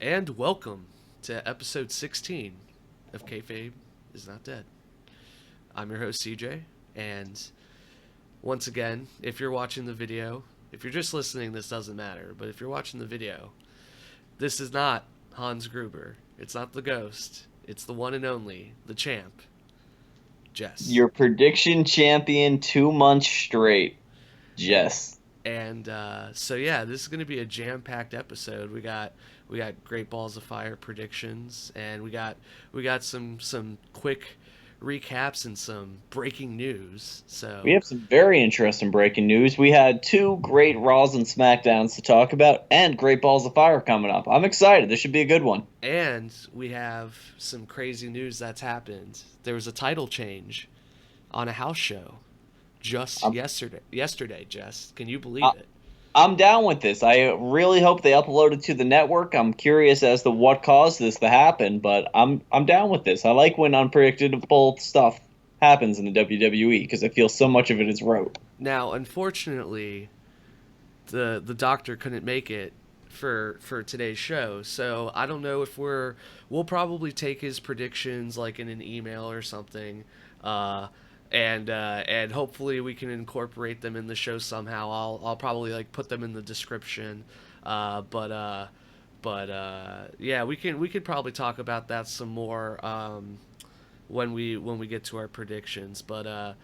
And welcome to episode 16 of Kayfabe is Not Dead. I'm your host CJ, and once again, if you're watching the video, if you're just listening, this doesn't matter, but if you're watching the video, this is not Hans Gruber. It's not the ghost. It's the one and only, the champ, Jess. Your prediction champion 2 months straight, And Jess. and this is going to be a jam-packed episode. We got Great Balls of Fire predictions, and we got some quick recaps and some breaking news. We So have some very interesting breaking news. We had two great Raws and Smackdowns to talk about, and Great Balls of Fire coming up. I'm excited. This should be a good one. and we have some crazy news that's happened. There was a title change on a house show just I'm, yesterday, Jess. Can you believe I, it? I'm down with this. I really hope they upload it to the network. I'm curious as to what caused this to happen, but I'm down with this. I like when unpredictable stuff happens in the WWE because I feel so much of it is rote. Now, unfortunately, the doctor couldn't make it for today's show. So I don't know if we'll probably take his predictions like in an email or something, uh, and hopefully we can incorporate them in the show somehow. I'll probably like put them in the description, uh, but uh, yeah, we could probably talk about that some more when we get to our predictions. But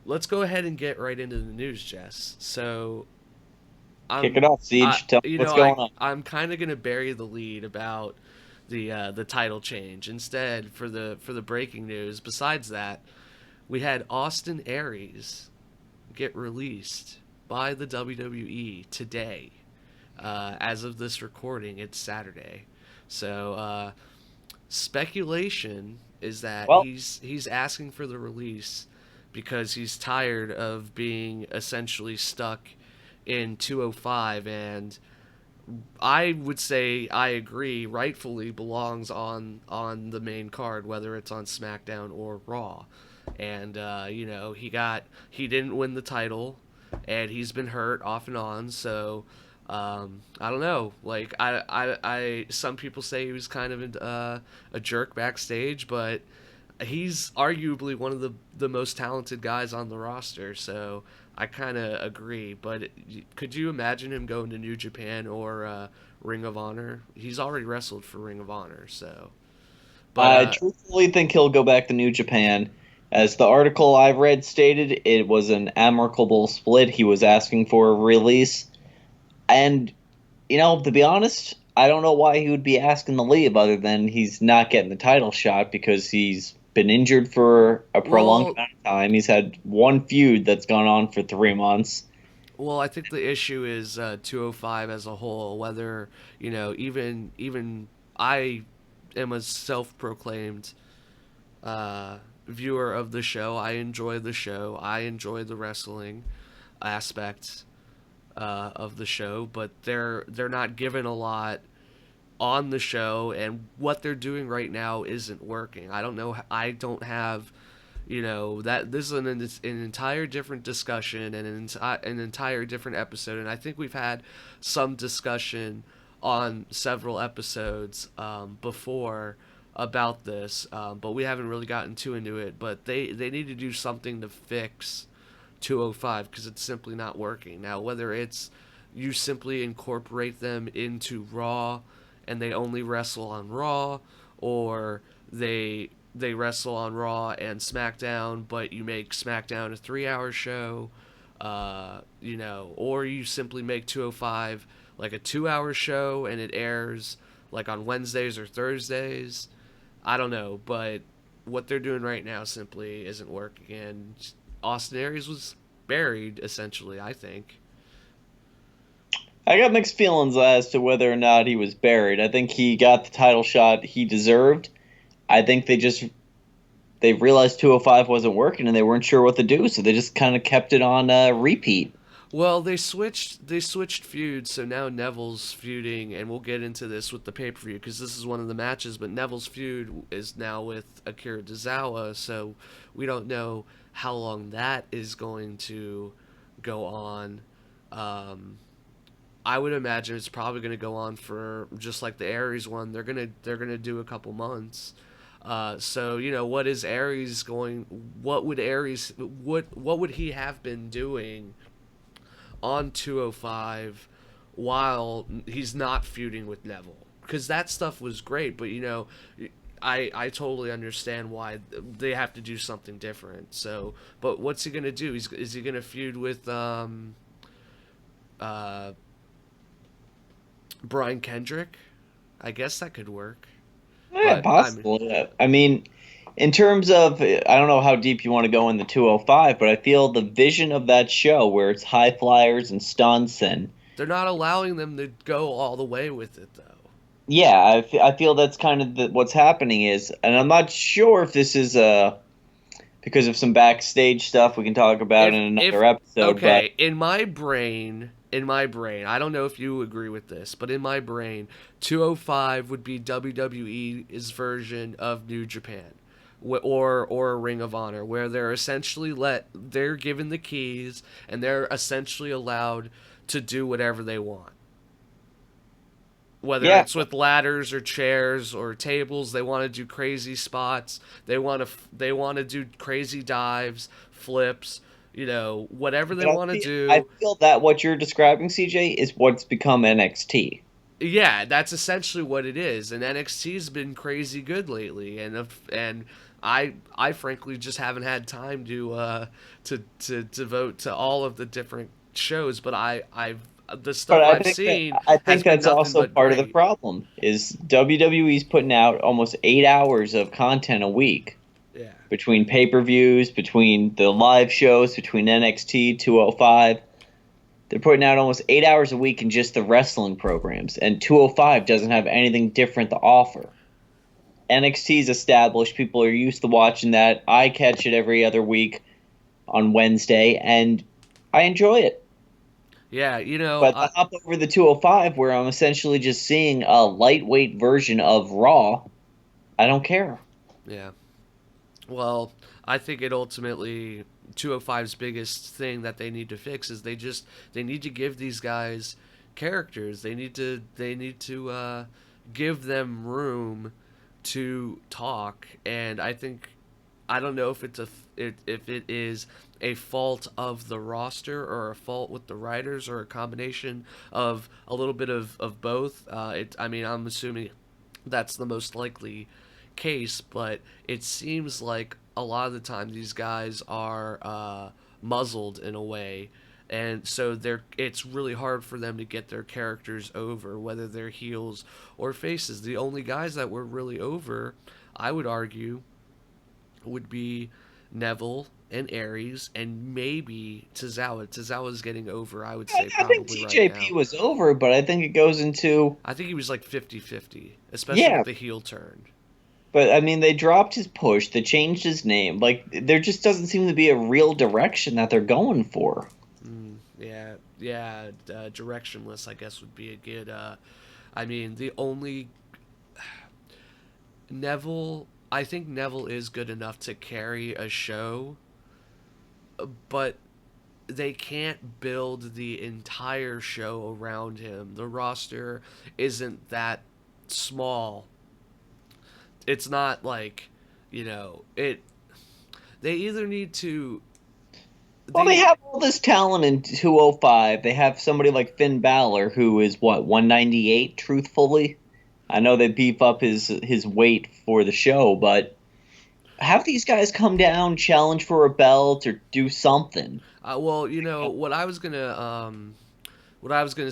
let's go ahead and get right into the news, Jess. So Kick I'm it off, I Siege. Tell me you what's know going on. I'm kind of gonna bury the lead about the title change instead for the breaking news. Besides that, we had Austin Aries get released by the WWE today. As of this recording, it's Saturday, so speculation is that Well, he's asking for the release because he's tired of being essentially stuck in 205, and I would say I agree rightfully belongs on the main card, whether it's on SmackDown or Raw. And he didn't win the title, and he's been hurt off and on. So I don't know. Like some people say he was kind of a jerk backstage, but he's arguably one of the most talented guys on the roster. So I kind of agree. But could you imagine him going to New Japan or Ring of Honor? He's already wrestled for Ring of Honor. So, but I truthfully think he'll go back to New Japan. As the article I've read stated, it was an amicable split. He was asking for a release. And, to be honest, I don't know why he would be asking to leave other than he's not getting the title shot because he's been injured for a prolonged well, amount of time. He's had one feud that's gone on for 3 months. I think the issue is 205 as a whole. Whether even I am a self-proclaimed viewer of the show. I enjoy the show. I enjoy the wrestling aspect of the show, but they're not given a lot on the show, and what they're doing right now isn't working. I don't know. I don't have. That this is an entire different discussion and an entire different episode, and I think we've had some discussion on several episodes before about this, but we haven't really gotten too into it. But they need to do something to fix 205 because it's simply not working. Now, whether it's you simply incorporate them into Raw and they only wrestle on Raw, or they wrestle on Raw and SmackDown, but you make SmackDown a 3 hour show, or you simply make 205 like a 2 hour show and it airs like on Wednesdays or Thursdays. I don't know, but what they're doing right now simply isn't working, and Austin Aries was buried essentially, I think. I got mixed feelings as to whether or not he was buried. I think he got the title shot he deserved. I think they realized 205 wasn't working and they weren't sure what to do, so they just kind of kept it on repeat. Well, they switched feuds, so now Neville's feuding, and we'll get into this with the pay per view because this is one of the matches. But Neville's feud is now with Akira Tozawa, so we don't know how long that is going to go on. Um, I would imagine it's probably going to go on for just like the Aries one. They're gonna do a couple months. So what is Aries going? What would Aries? What would he have been doing on 205 while he's not feuding with Neville? Because that stuff was great, but I totally understand why they have to do something different. So, but what's he gonna do? Is he gonna feud with uh Brian Kendrick? I guess that could work. Yeah, But I mean, possible. Yeah. I mean, in terms of, I don't know how deep you want to go in the 205, but I feel the vision of that show where it's high flyers and stunts and they're not allowing them to go all the way with it though. yeah, I feel that's kind of what's happening is, and I'm not sure if this is because of some backstage stuff we can talk about in If another episode, but okay, in my brain, I don't know if you agree with this, but in my brain, 205 would be WWE's version of New Japan, or Ring of Honor, where they're given the keys and they're essentially allowed to do whatever they want. Whether yeah, it's with ladders or chairs or tables, they want to do crazy spots. They want to do crazy dives, flips, whatever they but want to I do. feel that what you're describing, CJ, is what's become NXT. Yeah, that's essentially what it is. And NXT's been crazy good lately, and I frankly just haven't had time to devote to all of the different shows. But I've the But stuff I've seen I has think been that's nothing also but part of the great. problem is WWE's putting out almost 8 hours of content a week Yeah. between pay-per-views, between the live shows, between NXT 205. They're putting out almost 8 hours a week in just the wrestling programs, and 205 doesn't have anything different to offer. NXT's established; people are used to watching that. I catch it every other week on Wednesday, and I enjoy it. Yeah, But to hop over the 205, where I'm essentially just seeing a lightweight version of Raw, I don't care. yeah. Well, I think it ultimately 205's biggest thing that they need to fix is they need to give these guys characters. They need to give them room to talk, and I don't know if if it is a fault of the roster or a fault with the writers or a combination of a little bit of both. I mean, I'm assuming that's the most likely case, but it seems like a lot of the time these guys are muzzled in a way, and so it's really hard for them to get their characters over, whether they're heels or faces. The only guys that were really over, I would argue, would be Neville and Aries and maybe Tozawa. Tozawa's getting over, I would say, I think probably right TJP now. was over, but I think it goes into I think he was like 50-50, especially yeah. with the heel turn. But I mean, they dropped his push, they changed his name. Like there just doesn't seem to be a real direction that they're going for. Yeah, yeah, directionless, I guess, would be a good. I mean, the only Neville. I think Neville is good enough to carry a show, but they can't build the entire show around him. The roster isn't that small. It's not like, it. They either need to. Well, they They have all this talent in 205. They have somebody like Finn Balor, who is what 198. Truthfully, I know they beef up his weight for the show, but have these guys come down, challenge for a belt, or do something. well, what I was gonna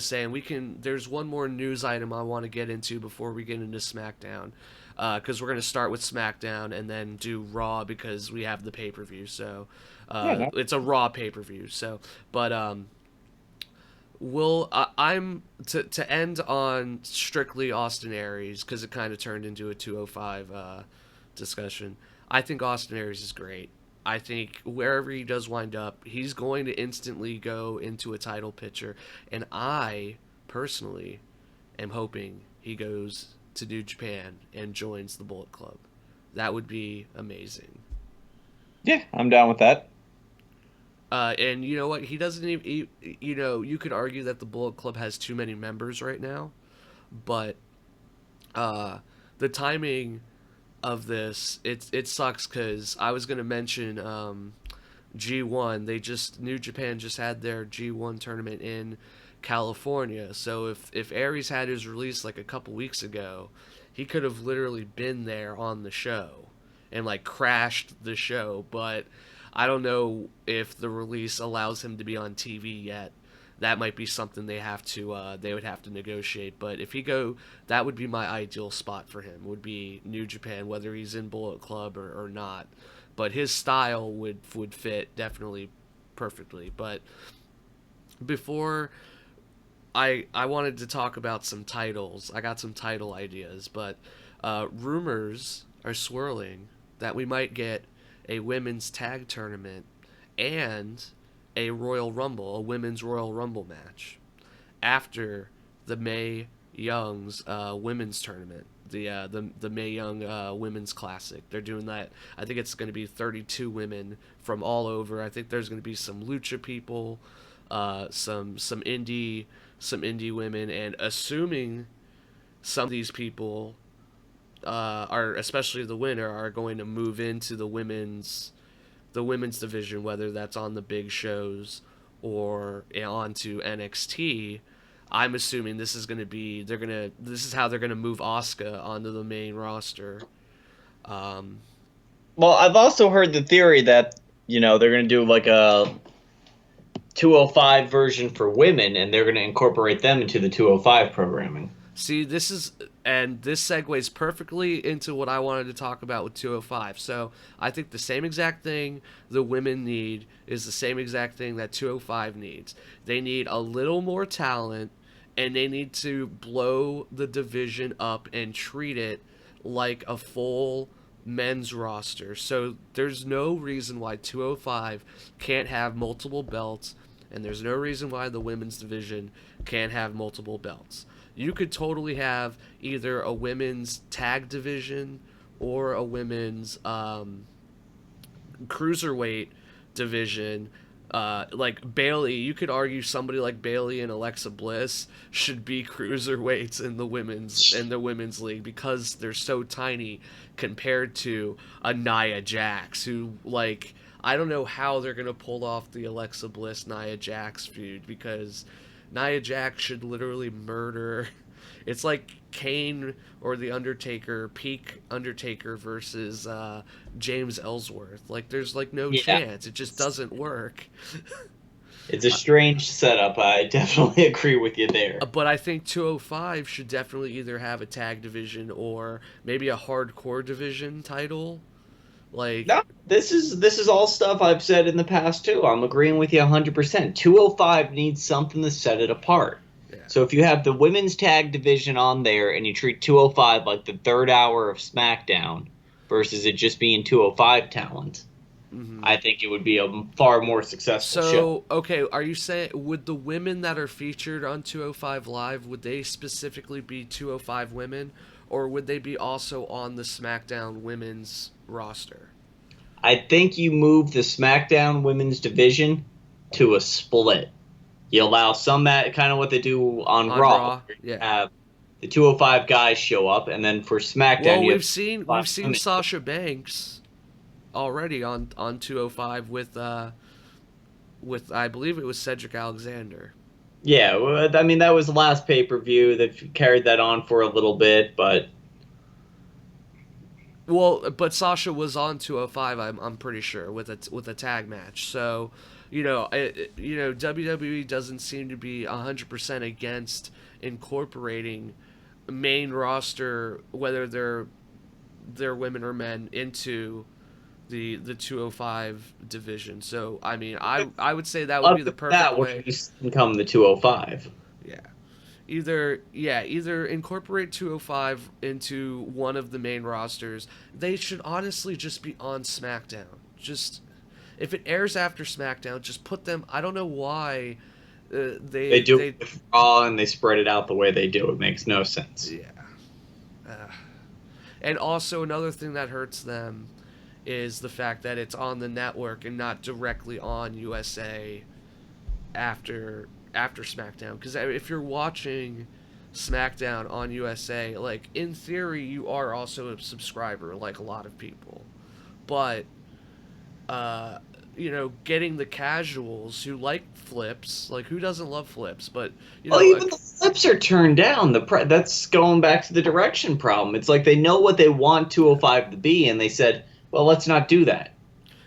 say, and we can. There's one more news item I want to get into before we get into SmackDown, because we're gonna start with SmackDown and then do Raw because we have the pay per view. So, Yeah, no. it's a Raw pay per view. So, but I'm to end on strictly Austin Aries because it kind of turned into a 205 discussion. I think Austin Aries is great. I think wherever he does wind up, he's going to instantly go into a title picture, and I personally am hoping he goes to New Japan and joins the Bullet Club. That would be amazing. Yeah, I'm down with that. And you know what? He doesn't even. You know, you could argue that the Bullet Club has too many members right now, but uh, the timing of this, it sucks because I was gonna mention G1. New Japan just had their G1 tournament in California. So if Aries had his release like a couple weeks ago, he could have literally been there on the show and like crashed the show, but I don't know if the release allows him to be on TV yet. That might be something they would have to negotiate. But if he go, that would be my ideal spot for him. Would be New Japan, whether he's in Bullet Club or not. But his style would fit definitely perfectly. But before I wanted to talk about some titles. I got some title ideas, but rumors are swirling that we might get a women's tag tournament and a Royal Rumble, a women's Royal Rumble match after the Mae Young's women's tournament, the Mae Young Women's Classic. They're doing that. I think it's going to be 32 women from all over. I think there's going to be some lucha people, some indie women, and assuming some of these people are, especially the winner, are going to move into the women's division, whether that's on the big shows or onto NXT. I'm assuming this is going to be this is how they're going to move Asuka onto the main roster. Well, I've also heard the theory that, they're going to do like a 205 version for women, and they're going to incorporate them into the 205 programming. See, this segues perfectly into what I wanted to talk about with 205. So I think the same exact thing the women need is the same exact thing that 205 needs. They need a little more talent, and they need to blow the division up and treat it like a full men's roster. So there's no reason why 205 can't have multiple belts, and there's no reason why the women's division can't have multiple belts. You could totally have either a women's tag division or a women's cruiserweight division. Like Bailey, you could argue somebody like Bailey and Alexa Bliss should be cruiserweights in the women's league because they're so tiny compared to a Nia Jax, who, like, I don't know how they're gonna pull off the Alexa Bliss Nia Jax feud, because Nia Jax should literally murder. It's like Kane or the Undertaker, peak Undertaker versus James Ellsworth. Like, there's like no chance. It just doesn't work. It's a strange setup. I definitely agree with you there. But I think 205 should definitely either have a tag division or maybe a hardcore division title. Like, no, this is all stuff I've said in the past too. I'm agreeing with you 100%. 205 needs something to set it apart. yeah. So if you have the women's tag division on there and you treat 205 like the third hour of SmackDown versus it just being 205 talent, I think it would be a far more successful show. So, okay, are you saying, would the women that are featured on 205 Live, would they specifically be 205 women, or would they be also on the SmackDown women's roster? I think you move the SmackDown women's division to a split. You allow some that kind of what they do on Raw. Yeah. Have the 205 guys show up, and then for SmackDown, well, we've seen Sasha Banks already on 205 with I believe it was Cedric Alexander. Yeah, well, I mean, that was the last pay-per-view. They've carried that on for a little bit, but... Well, but Sasha was on 205, I'm pretty sure, with a tag match. So, WWE doesn't seem to be 100% against incorporating main roster, whether they're women or men, into the 205 division. So, I mean, I would say that would be the perfect way. That would become the 205. Yeah. Either incorporate 205 into one of the main rosters. They should honestly just be on SmackDown. Just, if it airs after SmackDown, just put them. I don't know why they do it with Raw and they spread it out the way they do. It makes no sense. Yeah. And also another thing that hurts them is the fact that it's on the network and not directly on USA after SmackDown. Because if you're watching SmackDown on USA, like in theory, you are also a subscriber, like a lot of people. But uh, getting the casuals who like flips, like who doesn't love flips, but Well, even like, the flips are turned down. That's going back to the direction problem. It's like they know what they want 205 to be, and they said, "Well, let's not do that."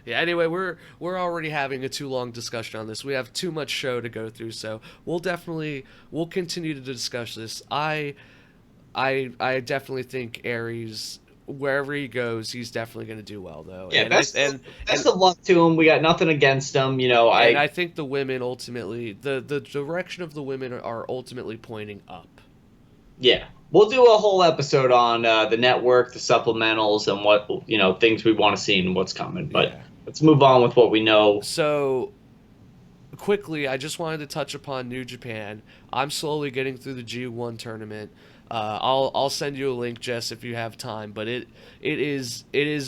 yeah. Anyway, we're already having a too long discussion on this. We have too much show to go through, so we'll continue to discuss this. I definitely think Aries, wherever he goes, he's definitely going to do well though. Yeah, And I best of luck to him. We got nothing against him. I think the women ultimately, the direction of the women are ultimately pointing up. Yeah, we'll do a whole episode on the network, the supplementals, and what things we want to see and what's coming. But Yeah. let's move on with what we know. So quickly, I just wanted to touch upon New Japan. I'm slowly getting through the G1 tournament. I'll send you a link, Jess, if you have time. But it is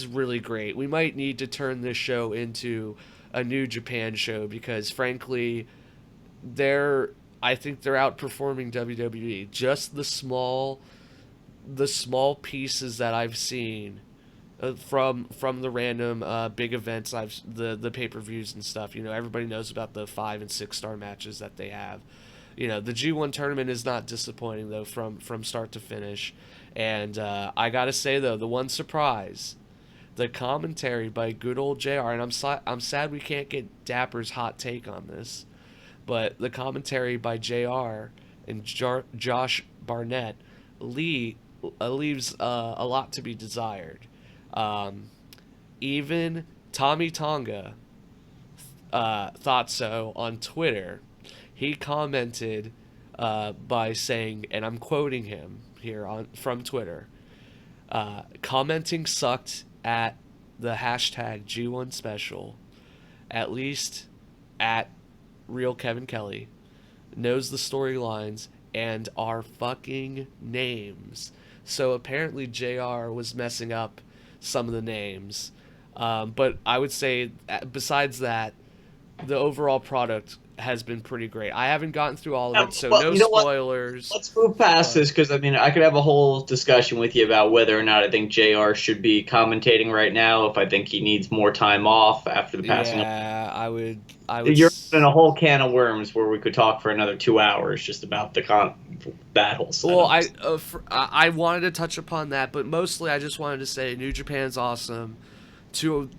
really great. We might need to turn this show into a New Japan show because, frankly, they're I think they're outperforming WWE. Just the small pieces that I've seen from the random big events, the pay-per-views and stuff. Everybody knows about the 5 and 6 star matches that they have. The G1 tournament is not disappointing though from start to finish. And I gotta say though, the one surprise, the commentary by good old JR, and I'm sad we can't get Dapper's hot take on this, but the commentary by JR and Josh Barnett leaves a lot to be desired. Um, Even Tommy Tonga thought so on Twitter. He commented by saying, and I'm quoting him here from Twitter, commenting sucked at the hashtag G1 special, at least at Real Kevin Kelly, knows the storylines and our fucking names. So apparently JR was messing up some of the names. But I would say, besides that, the overall product has been pretty great. I haven't gotten through all of it, so Well, no you know what? spoilers. Let's move past But this because I could have a whole discussion with you about whether or not I think JR should be commentating right now. If I think he needs more time off after the passing of. yeah, You're in a whole can of worms where we could talk for another 2 hours just about that whole Well, setup. I wanted to touch upon that, but mostly I just wanted to say New Japan's awesome. To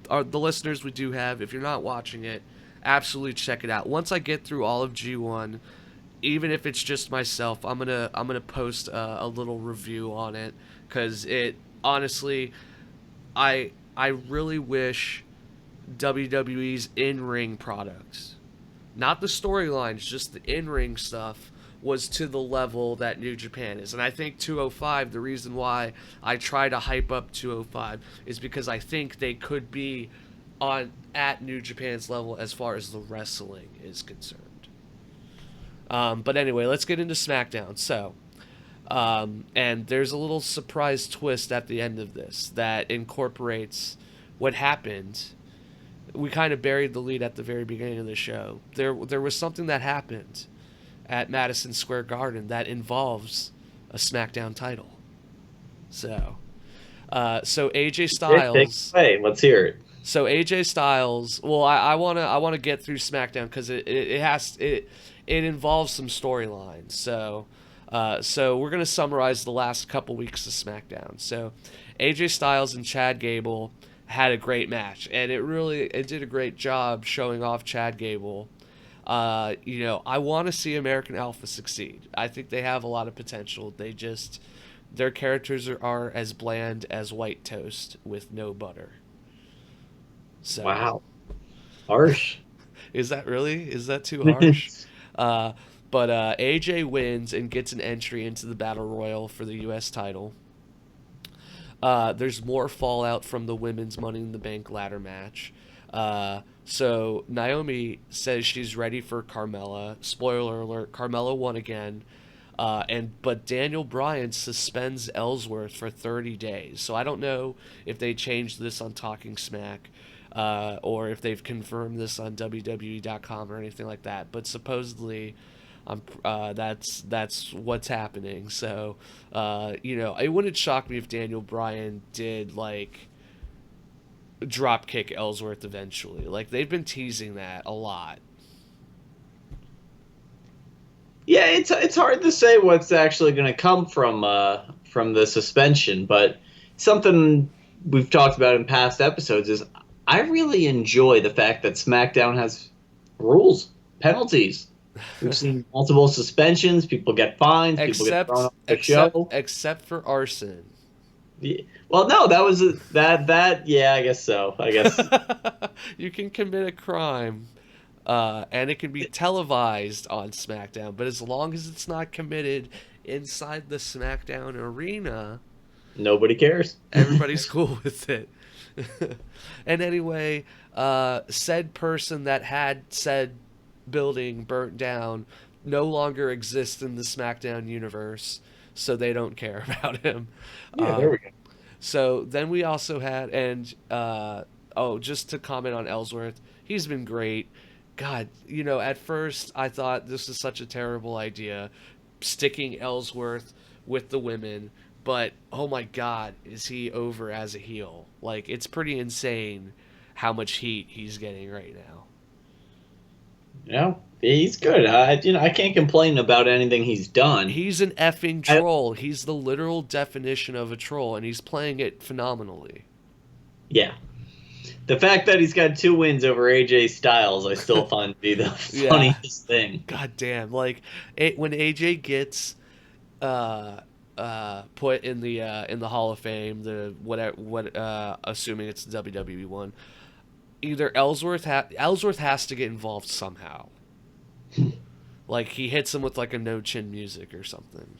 the listeners we do have, if you're not watching it, absolutely check it out. Once I get through all of G1, even if it's just myself, I'm gonna post a little review on it because it honestly, I really wish WWE's in-ring products, not the storylines, just the in-ring stuff, was to the level that New Japan is. And I think 205, the reason why I try to hype up 205 is because I think they could be at New Japan's level as far as the wrestling is concerned. But anyway, let's get into SmackDown. So, and there's a little surprise twist at the end of this that incorporates what happened. We kind of buried the lead at the very beginning of the show. There was something that happened at Madison Square Garden that involves a SmackDown title. So AJ Styles. Hey, let's hear it. So AJ Styles. Well, I wanna get through SmackDown because it involves some storylines. So we're gonna summarize the last couple weeks of SmackDown. So AJ Styles and Chad Gable had a great match, and it did a great job showing off Chad Gable. I want to see American Alpha succeed. I think they have a lot of potential. Their characters are as bland as white toast with no butter. So, Wow, harsh. is that too harsh? uh, but AJ wins and gets an entry into the Battle Royal for the U.S. title. There's more fallout from the women's Money in the Bank ladder match. So Naomi says she's ready for Carmella. Spoiler alert, Carmella won again. But Daniel Bryan suspends Ellsworth for 30 days. So I don't know if they changed this on Talking Smack, or if they've confirmed this on WWE.com or anything like that. But supposedly, that's what's happening. So, it wouldn't shock me if Daniel Bryan did like drop kick Ellsworth eventually. Like they've been teasing that a lot. Yeah, it's hard to say what's actually going to come from the suspension, but something we've talked about in past episodes is I really enjoy the fact that SmackDown has rules, penalties. We've seen multiple suspensions, people get fines, people get thrown except off the show. except for arson. Yeah. Well, no, that was that. Yeah, I guess so. I guess. You can commit a crime, and it can be televised on SmackDown, but as long as it's not committed inside the SmackDown arena, Nobody cares. everybody's cool with it. And anyway, said person that had said building burnt down no longer exists in the SmackDown universe, so they don't care about him. Yeah, there we go. So then we also had, and just to comment on Ellsworth, he's been great. God, at first I thought this was such a terrible idea, sticking Ellsworth with the women, but oh my God, is he over as a heel? Like, it's pretty insane how much heat he's getting right now. He's good. I can't complain about anything he's done. He's an effing troll. He's the literal definition of a troll, and he's playing it phenomenally. Yeah. The fact that he's got 2 wins over AJ Styles, I still find to be the funniest thing. God damn! Like when AJ gets put in the Hall of Fame, assuming it's the WWE one, either Ellsworth has to get involved somehow. Like he hits him with like a no chin music or something.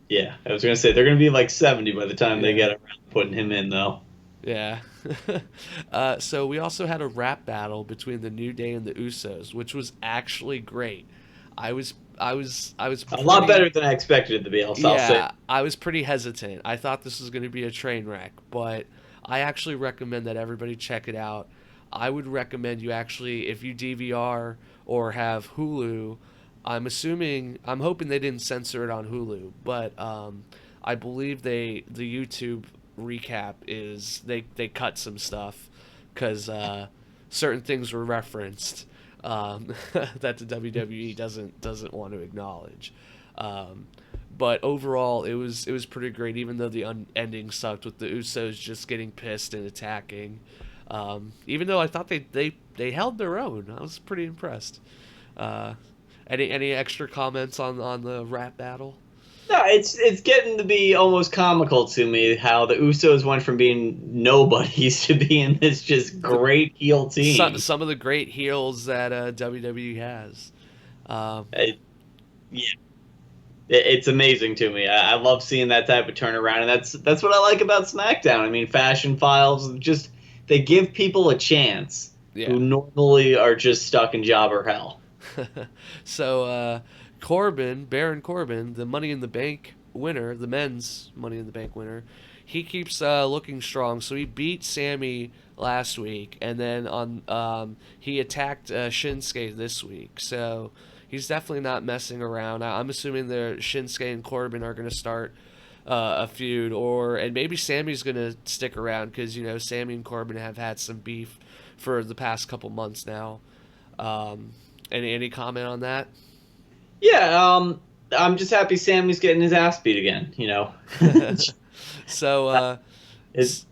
Yeah, I was gonna say they're gonna be like 70 by the time they get around to putting him in, though. Yeah. So we also had a rap battle between the New Day and the Usos, which was actually great. I was a lot better than I expected it to be. I'll say. I was pretty hesitant. I thought this was going to be a train wreck, but I actually recommend that everybody check it out. I would recommend you actually, if you DVR or have Hulu, I'm hoping they didn't censor it on Hulu, but I believe the YouTube recap is they cut some stuff because certain things were referenced that the WWE doesn't want to acknowledge. But overall, it was pretty great, even though the ending sucked with the Usos just getting pissed and attacking. Even though I thought they held their own, I was pretty impressed. Any extra comments on the rap battle? No, it's getting to be almost comical to me how the Usos went from being nobodies to being this just great heel team. Some of the great heels that WWE has. It's amazing to me. I love seeing that type of turnaround, and that's what I like about SmackDown. I mean, Fashion Files just they give people a chance who normally are just stuck in jobber hell. So Baron Corbin, the Money in the Bank winner, the men's Money in the Bank winner, he keeps looking strong. So he beat Sami last week, and then he attacked Shinsuke this week. So he's definitely not messing around. I'm assuming the Shinsuke and Corbin are going to start a feud, and maybe Sami's going to stick around because Sami and Corbin have had some beef for the past couple months now. Any comment on that? Yeah, I'm just happy Sami's getting his ass beat again. So it's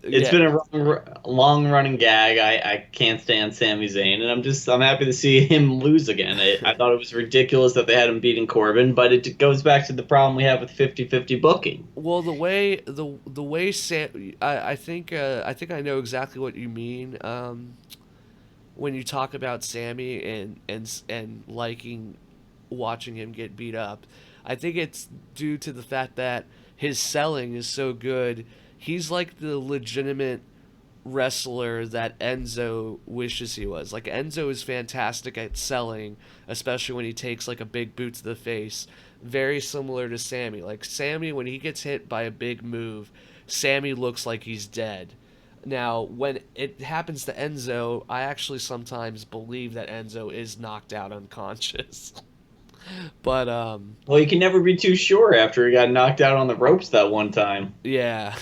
been a long running gag. I can't stand Sami Zayn, and I'm happy to see him lose again. I thought it was ridiculous that they had him beating Corbin, but it goes back to the problem we have with 50-50 booking. Well, the way I think I know exactly what you mean. When you talk about Sami and liking watching him get beat up, I think it's due to the fact that his selling is so good. He's like the legitimate wrestler that Enzo wishes he was. Like, Enzo is fantastic at selling, especially when he takes like a big boot to the face. Very similar to Sami. Like, Sami, when he gets hit by a big move, Sami looks like he's dead. Now, when it happens to Enzo, I actually sometimes believe that Enzo is knocked out unconscious. But Well, you can never be too sure after he got knocked out on the ropes that one time. yeah.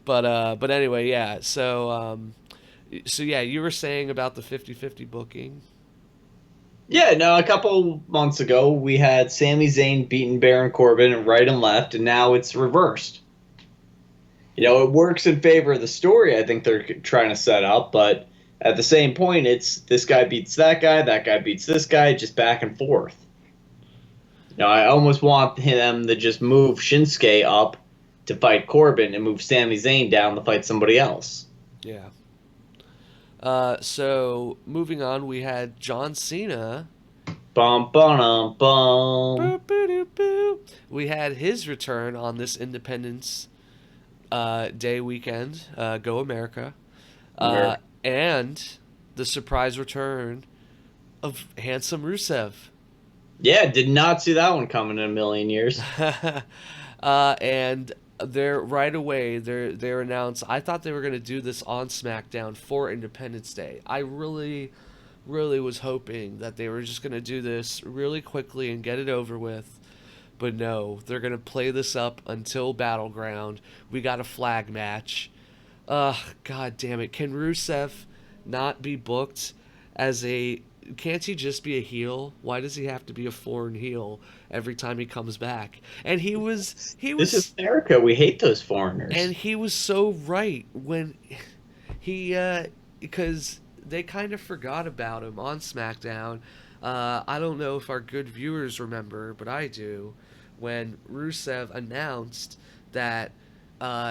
But anyway, yeah. So yeah, you were saying about the 50-50 booking. Yeah, no, a couple months ago we had Sami Zayn beating Baron Corbin right and left, and now it's reversed. It works in favor of the story I think they're trying to set up, but at the same point, it's this guy beats that guy beats this guy, just back and forth. I almost want them to just move Shinsuke up to fight Corbin and move Sami Zayn down to fight somebody else. Yeah. So moving on, we had John Cena. Bum bum bum. Boop, boop, boop, boop. We had his return on this Independence Day weekend. Go America. And the surprise return of handsome Rusev. Yeah, did not see that one coming in a million years. And they're right away. They're announced. I thought they were gonna do this on SmackDown for Independence Day. I really was hoping that they were just gonna do this really quickly and get it over with. But no, they're gonna play this up until Battleground. We got a flag match. God damn it! Can Rusev not be booked as a? Can't he just be a heel? Why does he have to be a foreign heel every time he comes back? And he was This is America. We hate those foreigners. and he was so right when he because they kind of forgot about him on SmackDown. I don't know if our good viewers remember, but I do. When Rusev announced that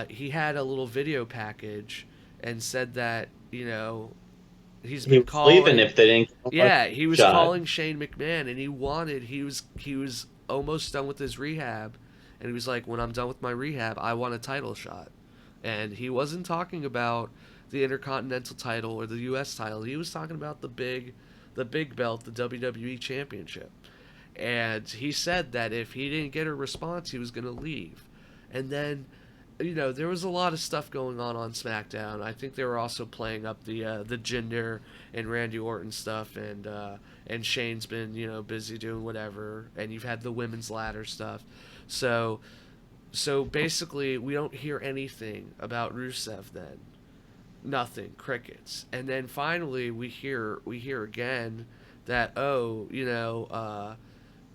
he had a little video package and said that he's been calling. Leaving if they didn't. Yeah, he was calling Shane McMahon, and he was almost done with his rehab, and he was like, "When I'm done with my rehab, I want a title shot." And he wasn't talking about the Intercontinental title or the U.S. title. He was talking about the big belt, the WWE Championship. And he said that if he didn't get a response, he was going to leave. And then there was a lot of stuff going on SmackDown. I think they were also playing up the Jinder and Randy Orton stuff, and Shane's been busy doing whatever, and you've had the women's ladder stuff. So basically, we don't hear anything about Rusev then. Nothing, crickets. And then finally, we hear again that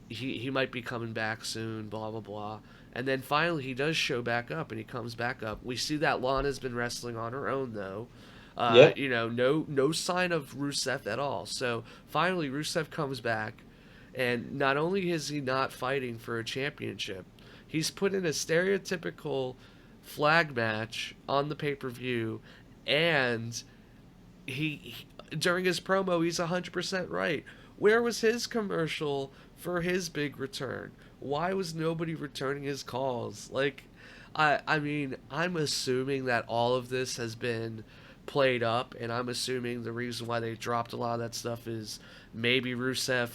he might be coming back soon, blah blah blah. And then finally he does show back up, and he comes back up. We see that Lana's been wrestling on her own though. Yep. No sign of Rusev at all. So finally Rusev comes back, and not only is he not fighting for a championship, he's put in a stereotypical flag match on the pay-per-view, and he during his promo he's 100% right. Where was his commercial for his big return? Why was nobody returning his calls? Like, I mean, I'm assuming that all of this has been played up, and I'm assuming the reason why they dropped a lot of that stuff is maybe Rusev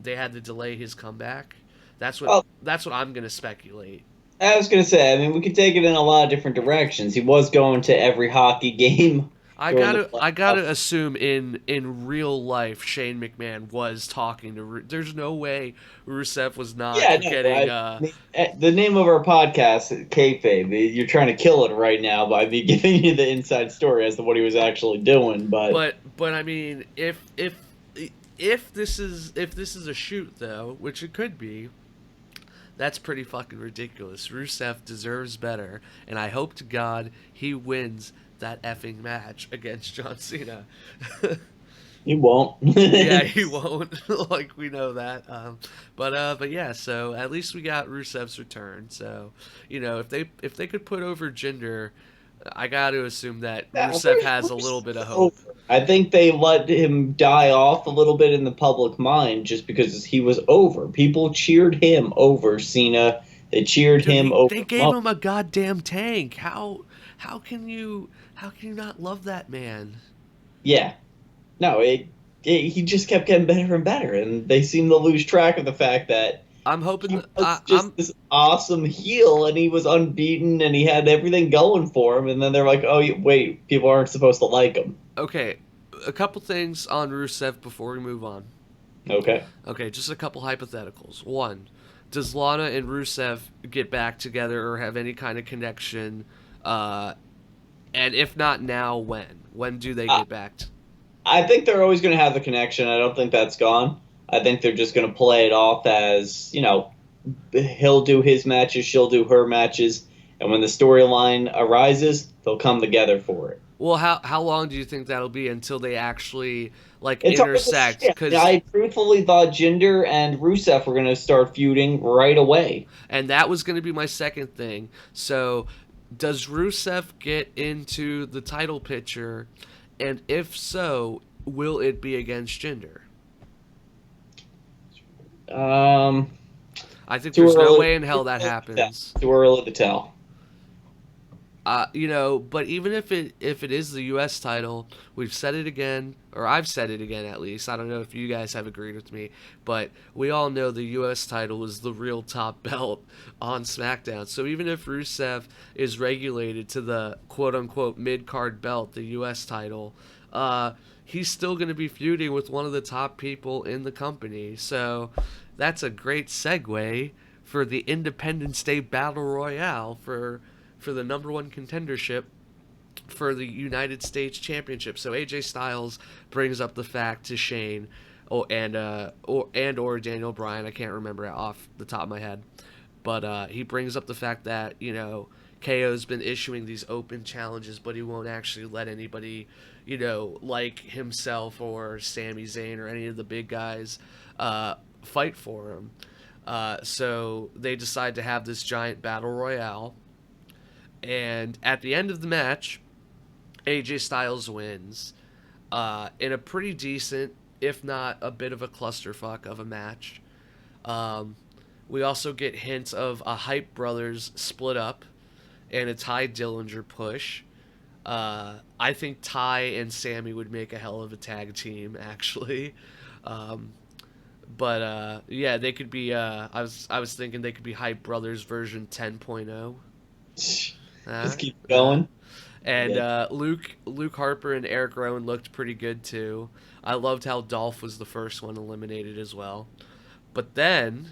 they had to delay his comeback. That's what I'm gonna speculate. I was gonna say, I mean, we could take it in a lot of different directions. He was going to every hockey game. I gotta assume in real life Shane McMahon was talking to. There's no way Rusev was not getting. The name of our podcast, Kayfabe. You're trying to kill it right now by me giving you the inside story as to what he was actually doing. But I mean, if this is a shoot though, which it could be, that's pretty fucking ridiculous. Rusev deserves better, and I hope to God he wins that effing match against John Cena. He won't. Yeah, he won't. Like, we know that. But yeah, so at least we got Rusev's return. So, if they could put over Jinder, I got to assume that Rusev has a little bit of hope. I think they let him die off a little bit in the public mind just because he was over. People cheered him over Cena. They cheered him over. They gave him a goddamn tank. how can you not love that man? Yeah. No, he just kept getting better and better, and they seem to lose track of the fact that I'm hoping he that was just this awesome heel, and he was unbeaten, and he had everything going for him. And then they're like, "Oh, wait, people aren't supposed to like him." okay. A couple things on Rusev before we move on. Okay. Okay, just a couple hypotheticals. One, does Lana and Rusev get back together or have any kind of connection? Uh, and if not now, when? When do they get back? I think they're always going to have the connection. I don't think that's gone. I think they're just going to play it off as, he'll do his matches, she'll do her matches, and when the storyline arises, they'll come together for it. Well, how long do you think that'll be until they actually It's intersect? Because I truthfully thought Jinder and Rusev were going to start feuding right away. And that was going to be my second thing. So, does Rusev get into the title picture? And if so, will it be against Jinder? I think there's no way in hell that happens. Too early to tell. But even if it is the U.S. title, we've said it again, or I've said it again at least. I don't know if you guys have agreed with me, but we all know the U.S. title is the real top belt on SmackDown. So even if Rusev is regulated to the quote-unquote mid-card belt, the U.S. title, he's still going to be feuding with one of the top people in the company. So that's a great segue for the Independence Day Battle Royale for the number one contendership for the United States Championship. So AJ Styles brings up the fact to Shane, or Daniel Bryan. I can't remember it off the top of my head, but he brings up the fact that KO's been issuing these open challenges, but he won't actually let anybody like himself or Sami Zayn or any of the big guys fight for him. So they decide to have this giant battle royale. And at the end of the match, AJ Styles wins in a pretty decent, if not a bit of a clusterfuck of a match. We also get hints of a Hype Brothers split up and a Ty Dillinger push. I think Ty and Sami would make a hell of a tag team, actually. Yeah, they could be. I was thinking they could be Hype Brothers version 10.0. Just keep going. And Luke Harper and Eric Rowan looked pretty good too. I loved how Dolph was the first one eliminated as well. But then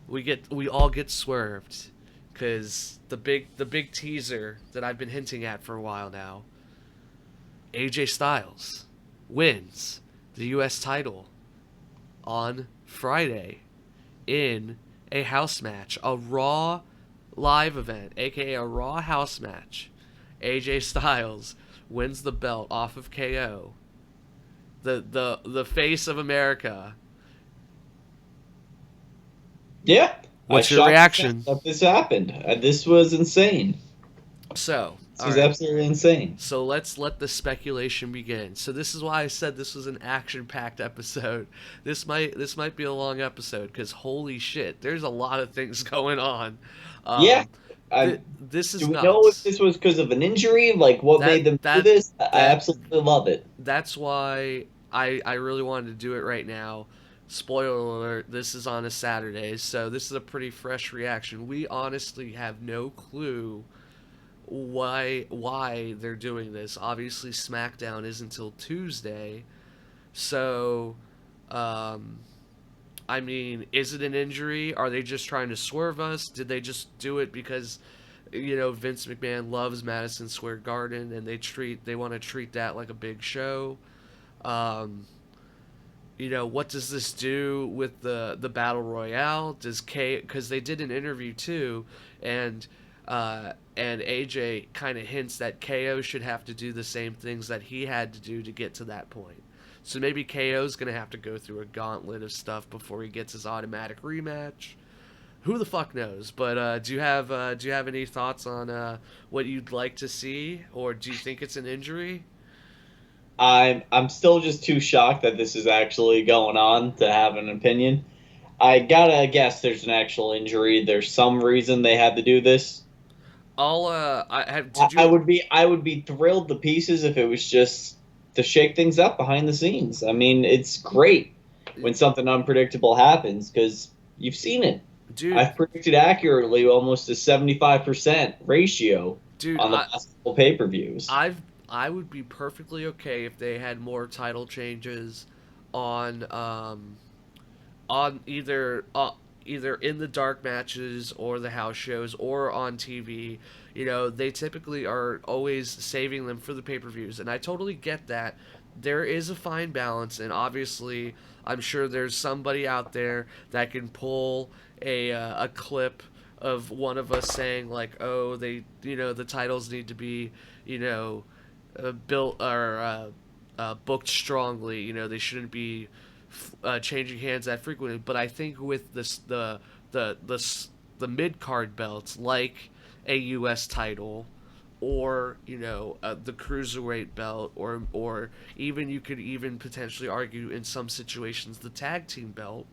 we all get swerved because the big teaser that I've been hinting at for a while now. AJ Styles wins the U.S. title on Friday in a house match, a Raw live event, aka a Raw house match. AJ Styles wins the belt off of KO, the face of America. Yeah. What's your reaction? That this happened. This was insane. So this was absolutely insane. So let's let the speculation begin. So this is why I said this was an action-packed episode. This might be a long episode because holy shit, there's a lot of things going on. Yeah. This is do we nuts. know if this was because of an injury? Like, what made them do this? I absolutely love it. That's why I really wanted to do it right now. Spoiler alert, this is on a Saturday, so this is a pretty fresh reaction. We honestly have no clue why they're doing this. Obviously, SmackDown is until Tuesday, so I mean, is it an injury? Are they just trying to swerve us? Did they just do it because, Vince McMahon loves Madison Square Garden and they want to treat that like a big show? What does this do with the Battle Royale? Because they did an interview too, and AJ kind of hints that KO should have to do the same things that he had to do to get to that point. So maybe KO's going to have to go through a gauntlet of stuff before he gets his automatic rematch. Who the fuck knows? But do you have any thoughts on what you'd like to see, or do you think it's an injury? I'm still just too shocked that this is actually going on to have an opinion. I gotta guess there's an actual injury. There's some reason they had to do this. I'll I have did I you would be thrilled to pieces if it was just to shake things up behind the scenes. I mean, it's great when something unpredictable happens because you've seen it. dude I've predicted accurately almost a 75% ratio dude on the past couple pay-per-views. I've I would be perfectly okay if they had more title changes on on either in the dark matches or the house shows or on TV. You know, they typically are always saving them for the pay-per-views, and I totally get that. There is a fine balance, and obviously, I'm sure there's somebody out there that can pull a clip of one of us saying like, "Oh, they, you know, the titles need to be, you know, built or booked strongly. You know, they shouldn't be changing hands that frequently." But I think with this the mid card belts like a U.S. title, or you know the cruiserweight belt, or even you could even potentially argue in some situations the tag team belt,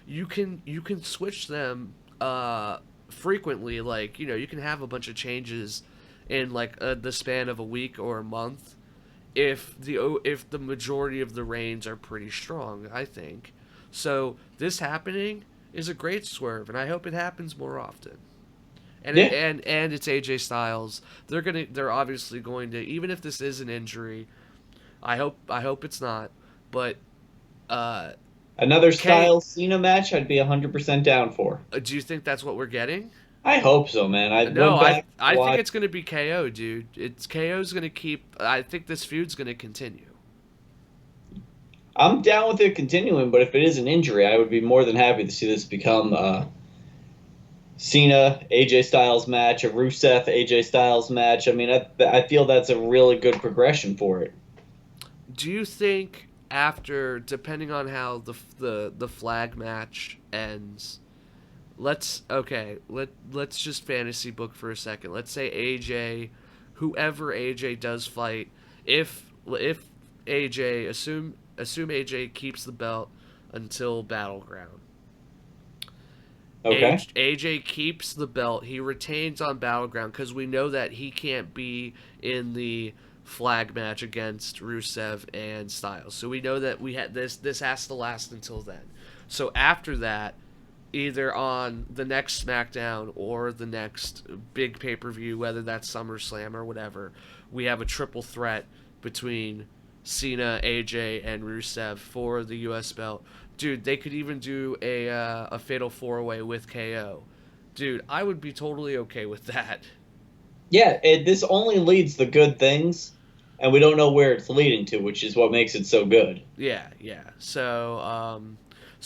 you can switch them frequently. Like, you know, you can have a bunch of changes in like the span of a week or a month if the majority of the reigns are pretty strong, I think. So this happening is a great swerve, and I hope it happens more often. Yeah, And it's AJ Styles. They're obviously going to, even if this is an injury. I hope it's not. But uh, another K, style Cena match, I'd be 100% down for. do you think that's what we're getting? I hope so, man. I No, went back to I think watch. it's going to be KO, dude. It's KO's going to keep. I think this feud's going to continue. I'm down with it continuing, but if it is an injury, I would be more than happy to see this become Cena AJ Styles match, a Rusev AJ Styles match. I mean, I feel that's a really good progression for it. Do you think after, depending on how the flag match ends, let's just fantasy book for a second. Let's say AJ, whoever AJ does fight, if AJ assume AJ keeps the belt until Battleground. Okay. AJ keeps the belt. He retains on Battleground because we know that he can't be in the flag match against Rusev and Styles. So we know that we had this has to last until then. So after that, either on the next SmackDown or the next big pay-per-view, whether that's SummerSlam or whatever, we have a triple threat between Cena, AJ, and Rusev for the U.S. belt. Dude, they could even do a fatal four-way with KO. Dude, I would be totally okay with that. Yeah, this only leads to good things, and we don't know where it's leading to, which is what makes it so good. Yeah, yeah. So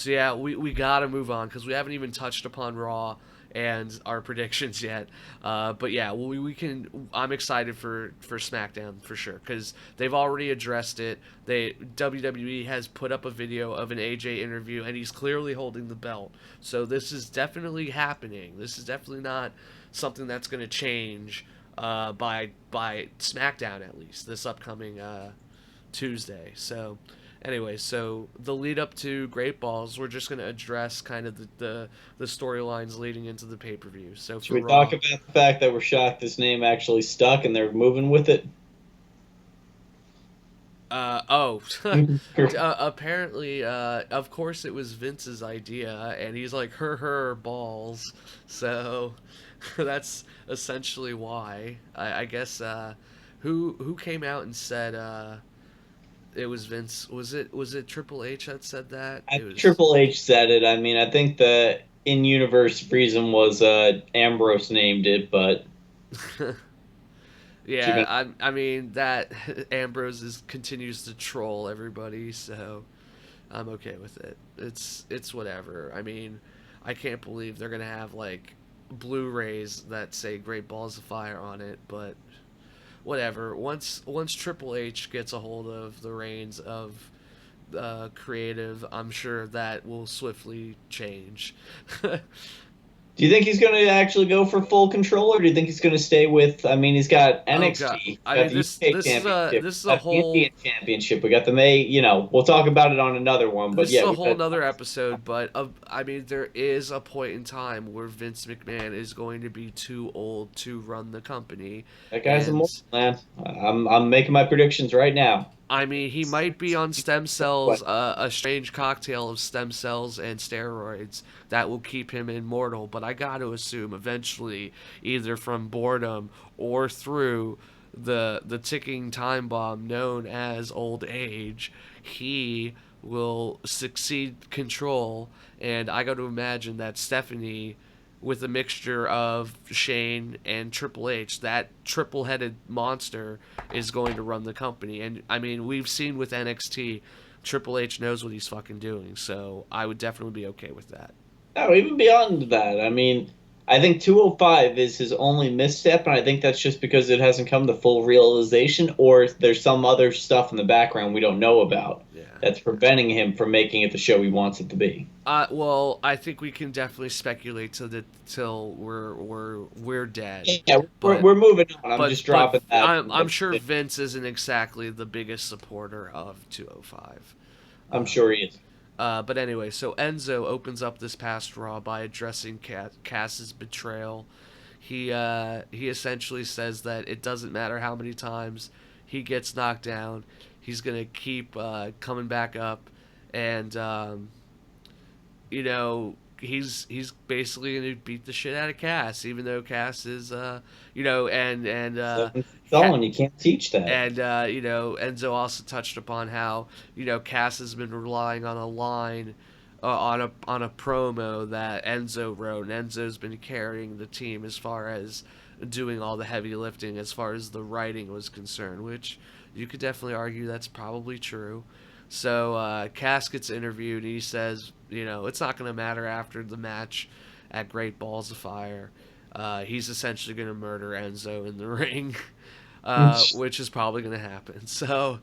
yeah, we gotta move on because we haven't even touched upon Raw and our predictions yet. But yeah, we can. I'm excited for SmackDown for sure because they've already addressed it. They WWE has put up a video of an AJ interview and he's clearly holding the belt. So this is definitely happening. This is definitely not something that's going to change by SmackDown, at least this upcoming Tuesday. So anyway, so the lead up to Great Balls, we're just going to address kind of the storylines leading into the pay per view. So Should for we talk Raw, about the fact that we're shocked this name actually stuck and they're moving with it? oh, apparently, of course it was Vince's idea, and he's like her balls. So that's essentially why. I guess who came out and said it was Vince? Was it Triple H that said that? It was. Triple H said it. I mean, I think the in-universe reason was Ambrose named it, but Yeah, even I mean that Ambrose continues to troll everybody, so I'm okay with it. It's whatever. I mean, I can't believe they're gonna have like Blu-rays that say "Great Balls of Fire" on it, but whatever. Once Triple H gets a hold of the reins of creative, I'm sure that will swiftly change. Do you think he's going to actually go for full control, or do you think he's going to stay with? I mean, he's got Oh god, NXT, I got mean the UK Championship, this is a got the whole Indian Championship, we got the May. We'll talk about it on another one, but this is yeah, a we whole got nother episode. But I mean, there is a point in time where Vince McMahon is going to be too old to run the company, that guy's and immortal, man. I'm making my predictions right now. I mean, he might be on stem cells, a strange cocktail of stem cells and steroids that will keep him immortal. But I got to assume eventually, either from boredom or through the ticking time bomb known as old age, he will succeed control. And I got to imagine that Stephanie, with a mixture of Shane and Triple H, that triple-headed monster is going to run the company. And I mean, we've seen with NXT, Triple H knows what he's fucking doing. So I would definitely be okay with that. No, even beyond that, I mean, I think 205 is his only misstep, and I think that's just because it hasn't come to full realization, or there's some other stuff in the background we don't know about Yeah. that's preventing him from making it the show he wants it to be. Well, I think we can definitely speculate till we're dead. Yeah, But we're moving on. I'm but just dropping that. I'm sure Vince isn't exactly the biggest supporter of 205. I'm sure he is. But anyway, so Enzo opens up this past Raw by addressing Cass's betrayal. He essentially says that it doesn't matter how many times he gets knocked down, he's gonna keep coming back up, and he's basically gonna beat the shit out of Cass, even though Cass is Someone you can't teach that. and Enzo also touched upon how Cass has been relying on a line, on a promo that Enzo wrote, and Enzo's been carrying the team as far as doing all the heavy lifting as far as the writing was concerned, which you could definitely argue that's probably true. So Cass gets interviewed, and he says, it's not going to matter after the match at Great Balls of Fire. He's essentially going to murder Enzo in the ring, which is probably going to happen. So,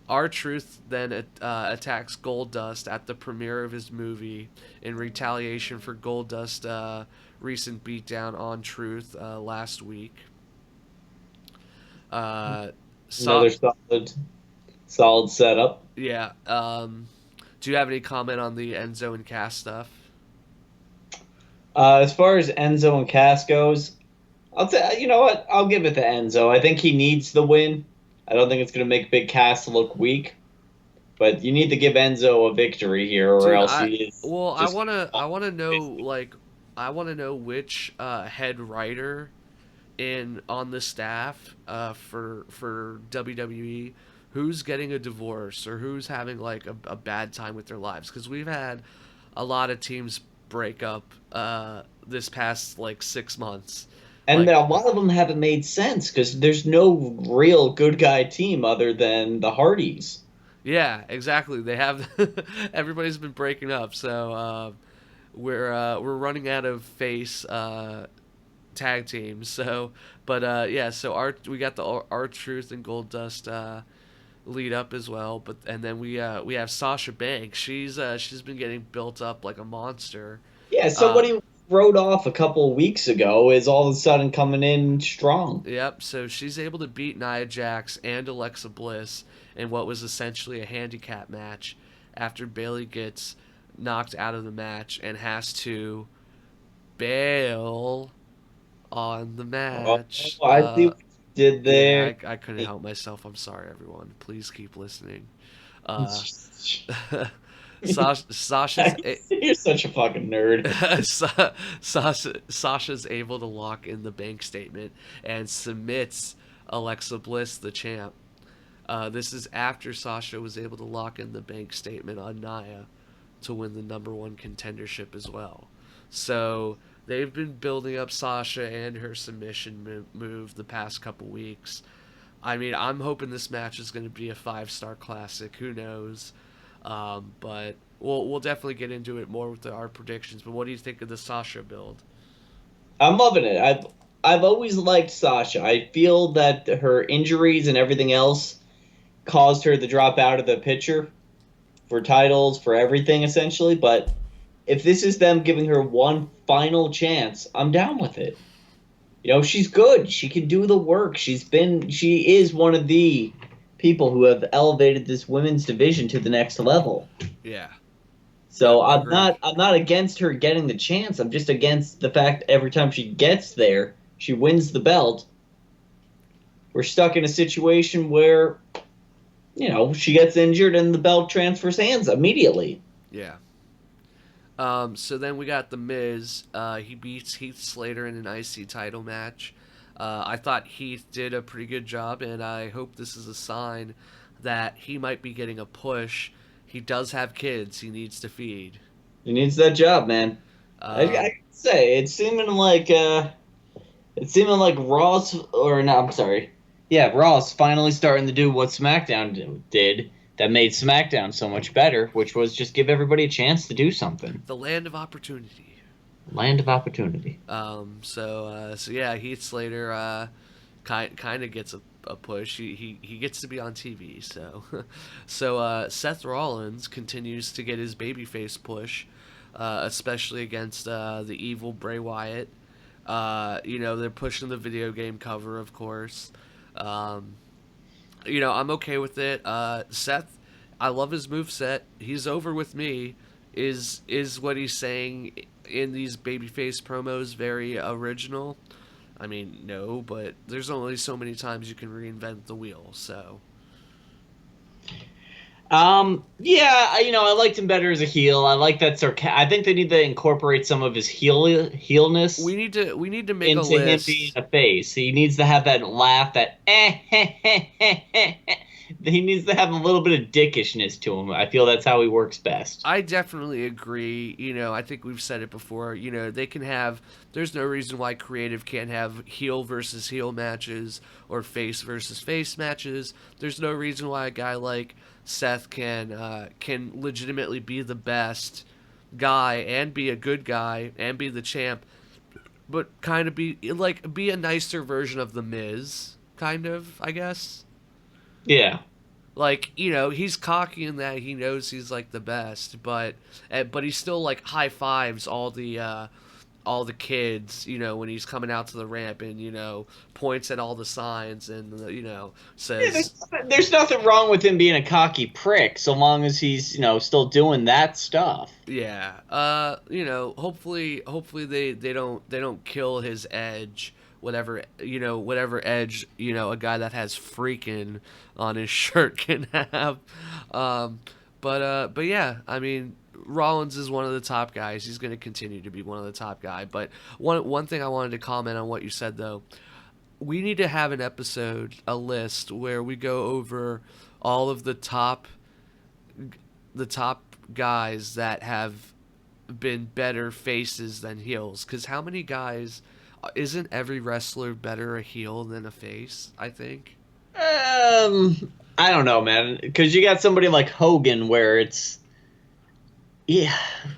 R-Truth then attacks Goldust at the premiere of his movie in retaliation for Goldust's recent beatdown on Truth last week. Another solid setup. Yeah. Do you have any comment on the Enzo and Cass stuff? As far as Enzo and Cass goes, I'll say, you know what? I'll give it to Enzo. I think he needs the win. I don't think it's going to make Big Cass look weak, but you need to give Enzo a victory here, or else he is. Well, I wanna know which head writer on the staff for WWE who's getting a divorce or who's having like a bad time with their lives, because we've had a lot of teams break up this past like 6 months. And Like, a lot of them haven't made sense because there's no real good guy team other than the Hardys. yeah, exactly. They have everybody's been breaking up, so we're running out of face tag teams. So, but yeah, so we got the R-Truth and Goldust lead up as well, and then we have Sasha Banks. She's been getting built up like a monster. Yeah, somebody wrote off a couple of weeks ago is all of a sudden coming in strong. Yep, so she's able to beat Nia Jax and Alexa Bliss in what was essentially a handicap match after Bayley gets knocked out of the match and has to bail on the match. I see what you did there. Yeah, I couldn't help myself. I'm sorry, everyone. Please keep listening. Sasha's You're such a fucking nerd. Sasha's able to lock in the bank statement and submits Alexa Bliss, the champ. This is after Sasha was able to lock in the bank statement on Nia to win the #1 contendership as well. So they've been building up Sasha and her submission move the past couple weeks. I mean, I'm hoping this match is going to be a 5-star classic. Who knows? But we'll definitely get into it more with our predictions. But what do you think of the Sasha build? I'm loving it. I've always liked Sasha. I feel that her injuries and everything else caused her to drop out of the picture for titles, for everything essentially. But if this is them giving her one final chance, I'm down with it. You know, she's good. She can do the work. She is one of the people who have elevated this women's division to the next level. Yeah. So Agreed. I'm not against her getting the chance. I'm just against the fact every time she gets there, she wins the belt. We're stuck in a situation where, you know, she gets injured and the belt transfers hands immediately. Yeah. So then we got The Miz. He beats Heath Slater in an IC title match. I thought Heath did a pretty good job, and I hope this is a sign that he might be getting a push. He does have kids he needs to feed. He needs that job, man. I can say it's seeming like Raw's or no, I'm sorry. Yeah, Raw's finally starting to do what SmackDown did that made SmackDown so much better, which was just give everybody a chance to do something. The land of opportunity. Land of opportunity. So yeah, Heath Slater kind of gets a push. He gets to be on TV. So Seth Rollins continues to get his babyface push, especially against the evil Bray Wyatt. You know, they're pushing the video game cover, of course. You know, I'm okay with it. Seth, I love his moveset. He's over with me. Is what he's saying in these babyface promos very original? I mean, no, but there's only so many times you can reinvent the wheel, so. Yeah, you know, I liked him better as a heel. I like that I think they need to incorporate some of his heelness. We need to make into a list. Him being a face. He needs to have that laugh, that he needs to have a little bit of dickishness to him. I feel that's how he works best. I definitely agree. You know, I think we've said it before. You know, they can have. There's no reason why creative can't have heel versus heel matches or face versus face matches. There's no reason why a guy like Seth can legitimately be the best guy and be a good guy and be the champ, but kind of be a nicer version of the Miz, kind of, I guess. Yeah. Like, you know, he's cocky in that he knows he's like the best, but he still like high fives all the kids, you know, when he's coming out to the ramp, and, you know, points at all the signs and, you know, says there's nothing wrong with him being a cocky prick so long as he's, you know, still doing that stuff. Yeah. You know, hopefully they don't kill his edge, whatever edge, you know, a guy that has freaking on his shirt can have. But yeah, I mean, Rollins is one of the top guys. He's going to continue to be one of the top guy. But one thing I wanted to comment on what you said, though, we need to have an episode, a list where we go over all of the top guys that have been better faces than heels. Because how many guys? Isn't every wrestler better a heel than a face, I think? I don't know, man. Because you got somebody like Hogan where it's... Yeah.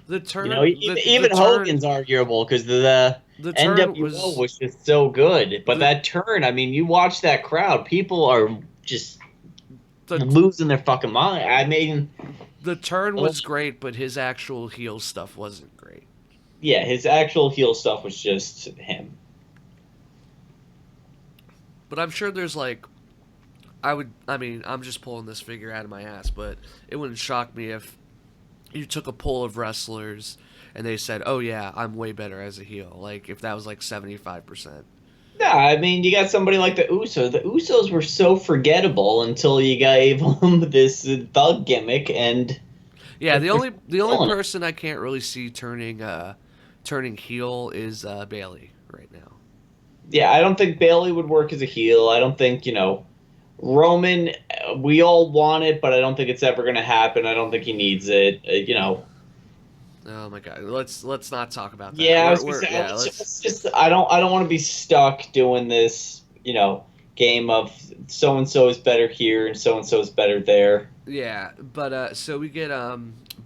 The turn... You know, even Hogan's arguable because the NWO was just so good. But that turn, I mean, you watch that crowd, people are just losing their fucking mind. I mean... The turn was great, but his actual heel stuff wasn't great. Yeah, his actual heel stuff was just him. But I'm sure there's like... I'm just pulling this figure out of my ass, but it wouldn't shock me if you took a poll of wrestlers and they said, oh yeah, I'm way better as a heel. Like, if that was like 75%. No, I mean, you got somebody like the Usos. The Usos were so forgettable until you gave them this thug gimmick, and... Yeah, the only person I can't really see turning heel is Bayley right now. Yeah, I don't think Bayley would work as a heel. I don't think, you know, Roman, we all want it, but I don't think it's ever going to happen. I don't think he needs it, you know. Oh my God, let's not talk about that. Yeah, I don't want to be stuck doing this, you know, game of so and so is better here and so is better there. Yeah, but so we get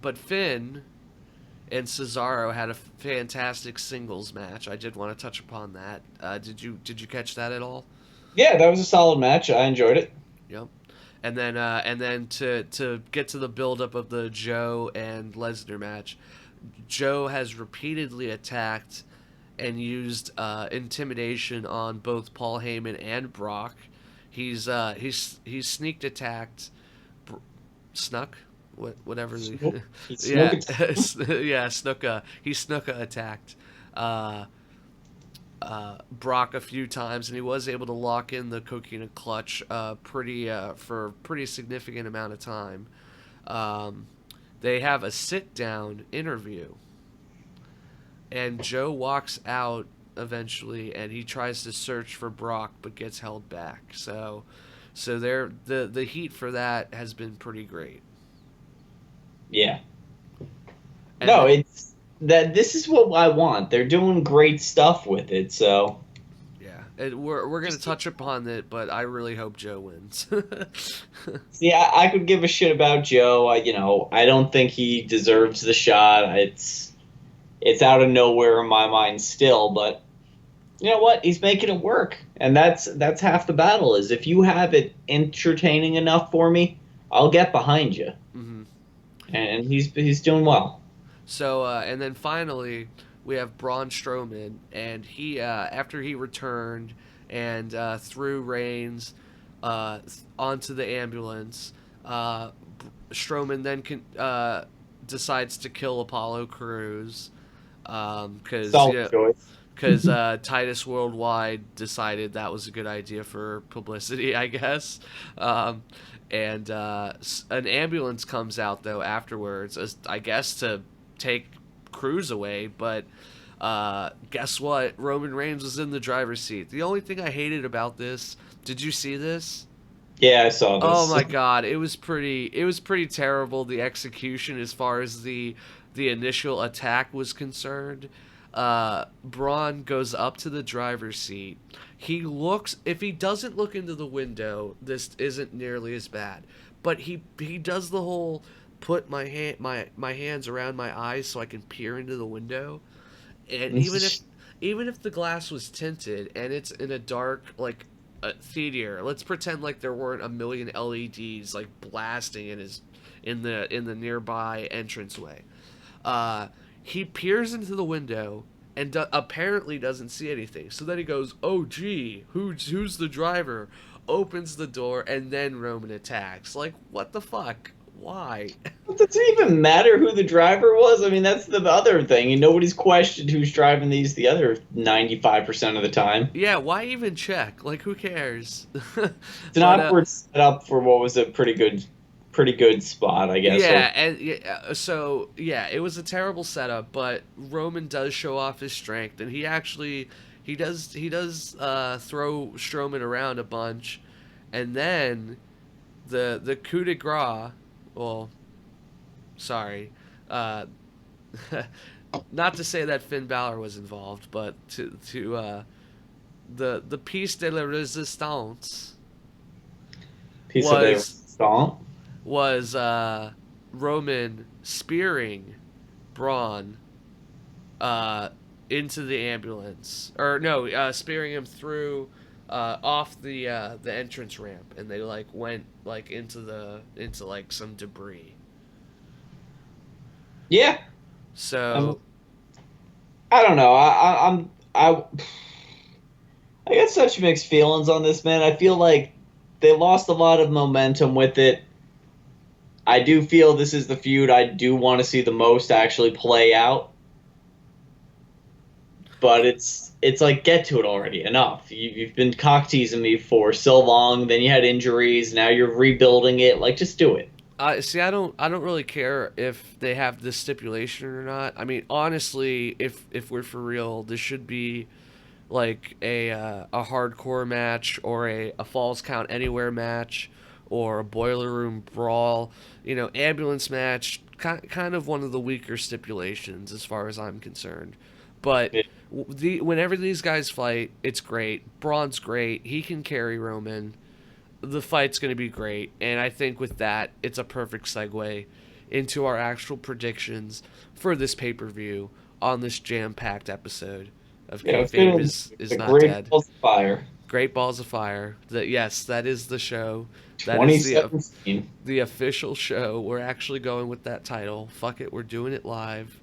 but Finn and Cesaro had a fantastic singles match. I did want to touch upon that. Did you catch that at all? Yeah, that was a solid match. I enjoyed it. Yep. And then to get to the buildup of the Joe and Lesnar match, Joe has repeatedly attacked and used intimidation on both Paul Heyman and Brock. He's sneaked attacked, snuck, whatever the yeah yeah Snuka. He Snuka attacked Brock a few times, and he was able to lock in the coquina clutch for a pretty significant amount of time. They have a sit-down interview, and Joe walks out eventually, and he tries to search for Brock, but gets held back. So the heat for that has been pretty great. Yeah. And No, it's that. This is what I want. They're doing great stuff with it. So yeah, we're gonna touch upon it, but I really hope Joe wins. see, I could give a shit about Joe. I don't think he deserves the shot. It's out of nowhere in my mind still, but you know what? He's making it work, and that's half the battle. Is if you have it entertaining enough for me, I'll get behind you. Mm-hmm. And he's doing well. So and then finally we have Braun Strowman, and he after he returned and threw Reigns onto the ambulance, Strowman then decides to kill Apollo Crews because Titus Worldwide decided that was a good idea for publicity, I guess. And an ambulance comes out, though, afterwards, I guess to take Crews away. But guess what? Roman Reigns was in the driver's seat. The only thing I hated about this, did you see this? Yeah, I saw this. Oh my god, it was pretty terrible, the execution as far as the initial attack was concerned. Braun goes up to the driver's seat. If he doesn't look into the window, this isn't nearly as bad. But he does the whole put my hands around my eyes so I can peer into the window. And even if the glass was tinted and it's in a dark theater, let's pretend like there weren't a million LEDs like blasting in the nearby entranceway. He peers into the window and apparently doesn't see anything. So then he goes, "Oh gee, who's the driver?" Opens the door, and then Roman attacks. Like, what the fuck? Why? Does it even matter who the driver was? I mean, that's the other thing. And nobody's questioned who's driving these the other 95% of the time. Yeah, why even check? Like, who cares? It's an awkward setup for what was a pretty good spot, I guess. Yeah, it was a terrible setup, but Roman does show off his strength, and he does throw Strowman around a bunch, and then the coup de grace. Well, sorry, not to say that Finn Balor was involved, but to the piece de la resistance was Roman spearing Braun into the ambulance, or no, spearing him through off the entrance ramp, and they went into some debris. Yeah. So I don't know. I got such mixed feelings on this, man. I feel like they lost a lot of momentum with it. I do feel this is the feud I do want to see the most actually play out. But it's like, get to it already. Enough. You've been cock teasing me for so long. Then you had injuries. Now you're rebuilding it. Like, just do it. See, I don't really care if they have this stipulation or not. I mean, honestly, if we're for real, this should be like a hardcore match, or a Falls Count Anywhere match, or a Boiler Room Brawl. Ambulance match. Kind of one of the weaker stipulations as far as I'm concerned. But whenever these guys fight, it's great. Braun's great. He can carry Roman. The fight's going to be great. And I think with that, it's a perfect segue into our actual predictions for this pay-per-view on this jam-packed episode of Kayfabe is Not Great Dead. Balls of Fire. Great Balls of Fire. Yes, that is the show. That 2017. is the official show. We're actually going with that title. Fuck it, we're doing it live.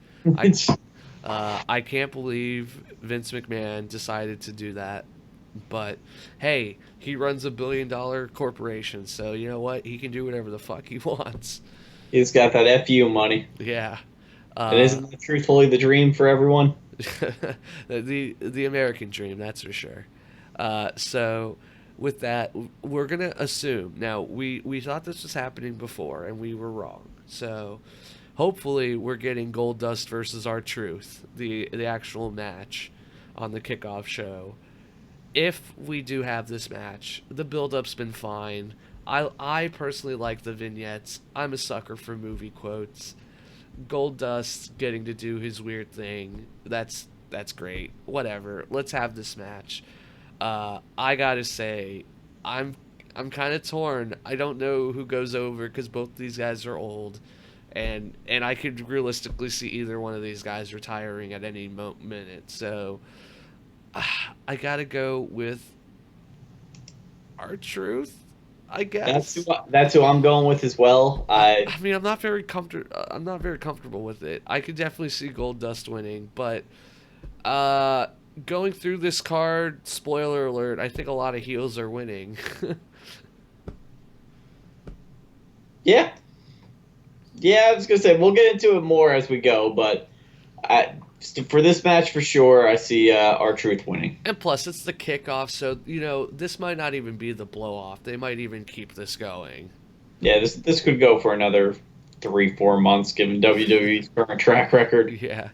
I can't believe Vince McMahon decided to do that. But hey, he runs $1 billion corporation, so you know what? He can do whatever the fuck he wants. He's got that FU money. Yeah. And isn't that truthfully the dream for everyone? The American dream, that's for sure. So with that, we're gonna assume now we thought this was happening before and we were wrong. So hopefully we're getting Goldust versus R-Truth, the actual match on the kickoff show. If we do have this match, the build-up's been fine. I personally like the vignettes. I'm a sucker for movie quotes. Goldust getting to do his weird thing. That's great. Whatever. Let's have this match. I gotta say, I'm kind of torn. I don't know who goes over because both these guys are old, and I could realistically see either one of these guys retiring at any minute. So I gotta go with R-Truth, I guess. That's who I'm going with as well. I mean, I'm not very comfortable with it. I could definitely see Goldust winning, but going through this card, spoiler alert, I think a lot of heels are winning. Yeah. Yeah, I was going to say, we'll get into it more as we go, but for this match, for sure, I see R-Truth winning. And plus, it's the kickoff, so, you know, this might not even be the blow-off. They might even keep this going. Yeah, this could go for another 3-4 months, given WWE's current track record. Yeah.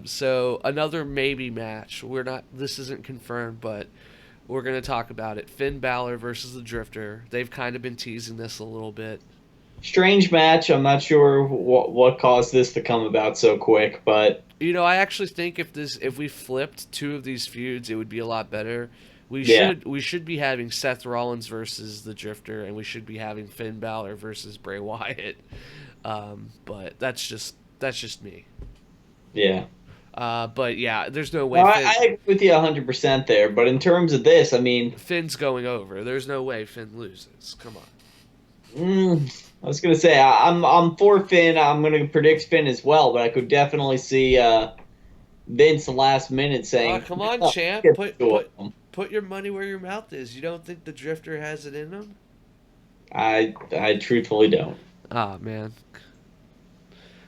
So, another maybe match. This isn't confirmed, but we're going to talk about it. Finn Balor versus the Drifter. They've kind of been teasing this a little bit. Strange match. I'm not sure what caused this to come about so quick, but you know, I actually think if we flipped two of these feuds, it would be a lot better. We should be having Seth Rollins versus the Drifter, and we should be having Finn Balor versus Bray Wyatt. But that's just me. Yeah. But yeah, there's no way. No, I agree with you 100% there. But in terms of this, I mean, Finn's going over. There's no way Finn loses. Come on. I was gonna say I'm for Finn. I'm gonna predict Finn as well, but I could definitely see Vince last minute saying, "Come on, champ, put your money where your mouth is. You don't think the Drifter has it in him?" I truthfully don't. Ah, man.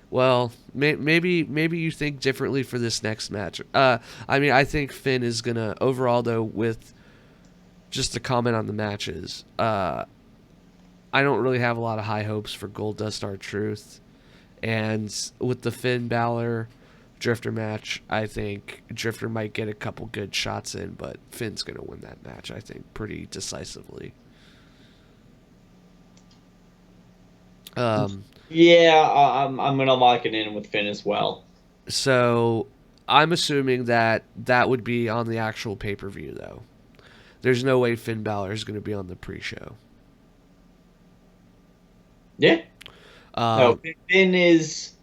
Well, maybe you think differently for this next match. I mean, I think Finn is gonna overall though. With just a comment on the matches, I don't really have a lot of high hopes for Goldust R-Truth. And with the Finn Balor Drifter match, I think Drifter might get a couple good shots in, but Finn's going to win that match, I think, pretty decisively. Yeah, I'm going to lock it in with Finn as well. So I'm assuming that would be on the actual pay-per-view, though. There's no way Finn Balor is going to be on the pre-show. Yeah. No, Finn's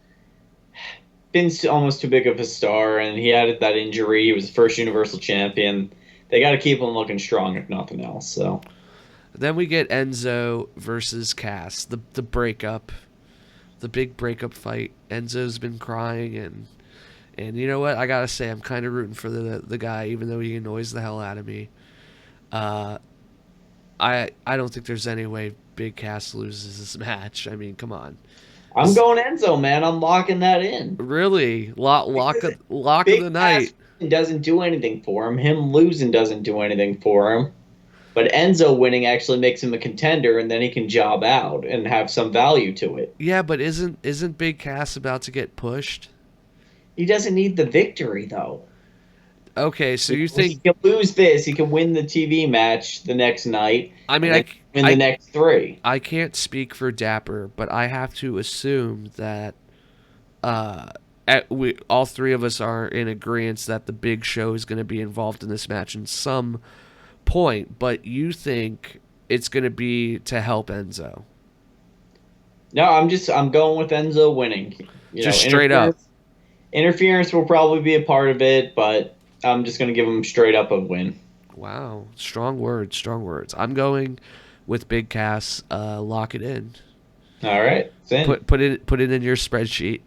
almost too big of a star, and he had that injury. He was the first Universal Champion. They got to keep him looking strong, if nothing else. So then we get Enzo versus Cass, the breakup, the big breakup fight. Enzo's been crying, and you know what? I gotta say, I'm kind of rooting for the guy, even though he annoys the hell out of me. I don't think there's any way Big Cass loses this match. I mean, come on. I'm going Enzo, man. I'm locking that in. Really? Lock of the night. Cass doesn't do anything for him. Him losing doesn't do anything for him. But Enzo winning actually makes him a contender, and then he can job out and have some value to it. Yeah, but isn't Big Cass about to get pushed? He doesn't need the victory, though. Okay, so you think he can lose this? He can win the TV match the next night. I mean, the next three. I can't speak for Dapper, but I have to assume that all three of us are in agreement that the Big Show is going to be involved in this match in some point. But you think it's going to be to help Enzo? No, I'm going with Enzo winning. Just straight up. Interference will probably be a part of it, but I'm just going to give him straight up a win. Wow. Strong words. I'm going with Big Cass. Lock it in. All right, it's in. Put it in your spreadsheet.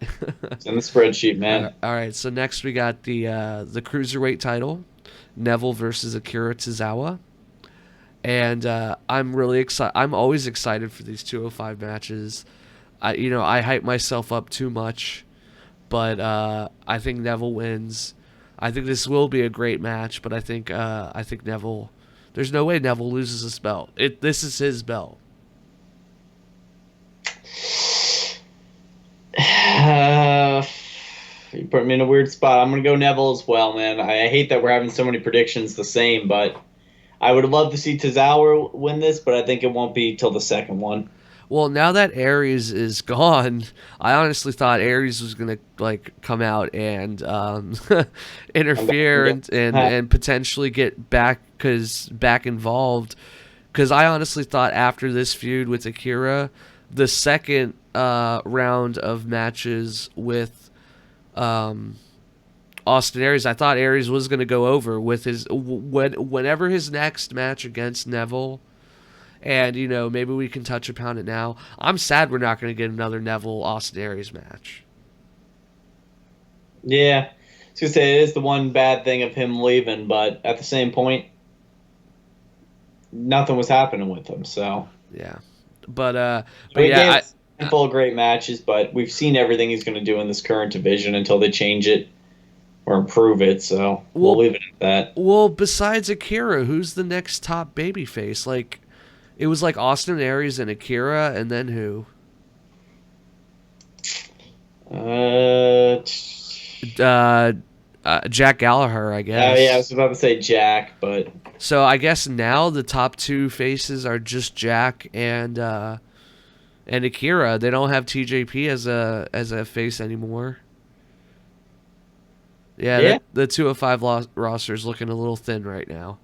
It's in the spreadsheet, man. All right. So next we got the cruiserweight title, Neville versus Akira Tozawa, and I'm really excited. I'm always excited for these 205 matches. I hype myself up too much, but I think Neville wins. I think this will be a great match, but I think Neville. There's no way Neville loses this belt. This is his belt. You put me in a weird spot. I'm gonna go Neville as well, man. I hate that we're having so many predictions the same, but I would love to see Tozawa win this, but I think it won't be till the second one. Well, now that Aries is gone, I honestly thought Aries was gonna come out and interfere and potentially get back involved. Because I honestly thought after this feud with Akira, the second round of matches with Austin Aries, I thought Aries was gonna go over with whenever his next match against Neville. And, maybe we can touch upon it now. I'm sad we're not going to get another Neville-Austin Aries match. Yeah. I was going to say, it is the one bad thing of him leaving, but at the same point, nothing was happening with him, so. Yeah. But yeah. Full of great matches, but we've seen everything he's going to do in this current division until they change it or improve it, so we'll leave it at that. Well, besides Akira, who's the next top babyface? It was Austin Aries and Akira, and then who? Jack Gallagher, I guess. Yeah, I was about to say Jack, but so I guess now the top two faces are just Jack and Akira. They don't have TJP as a face anymore. Yeah. The 205 roster is looking a little thin right now.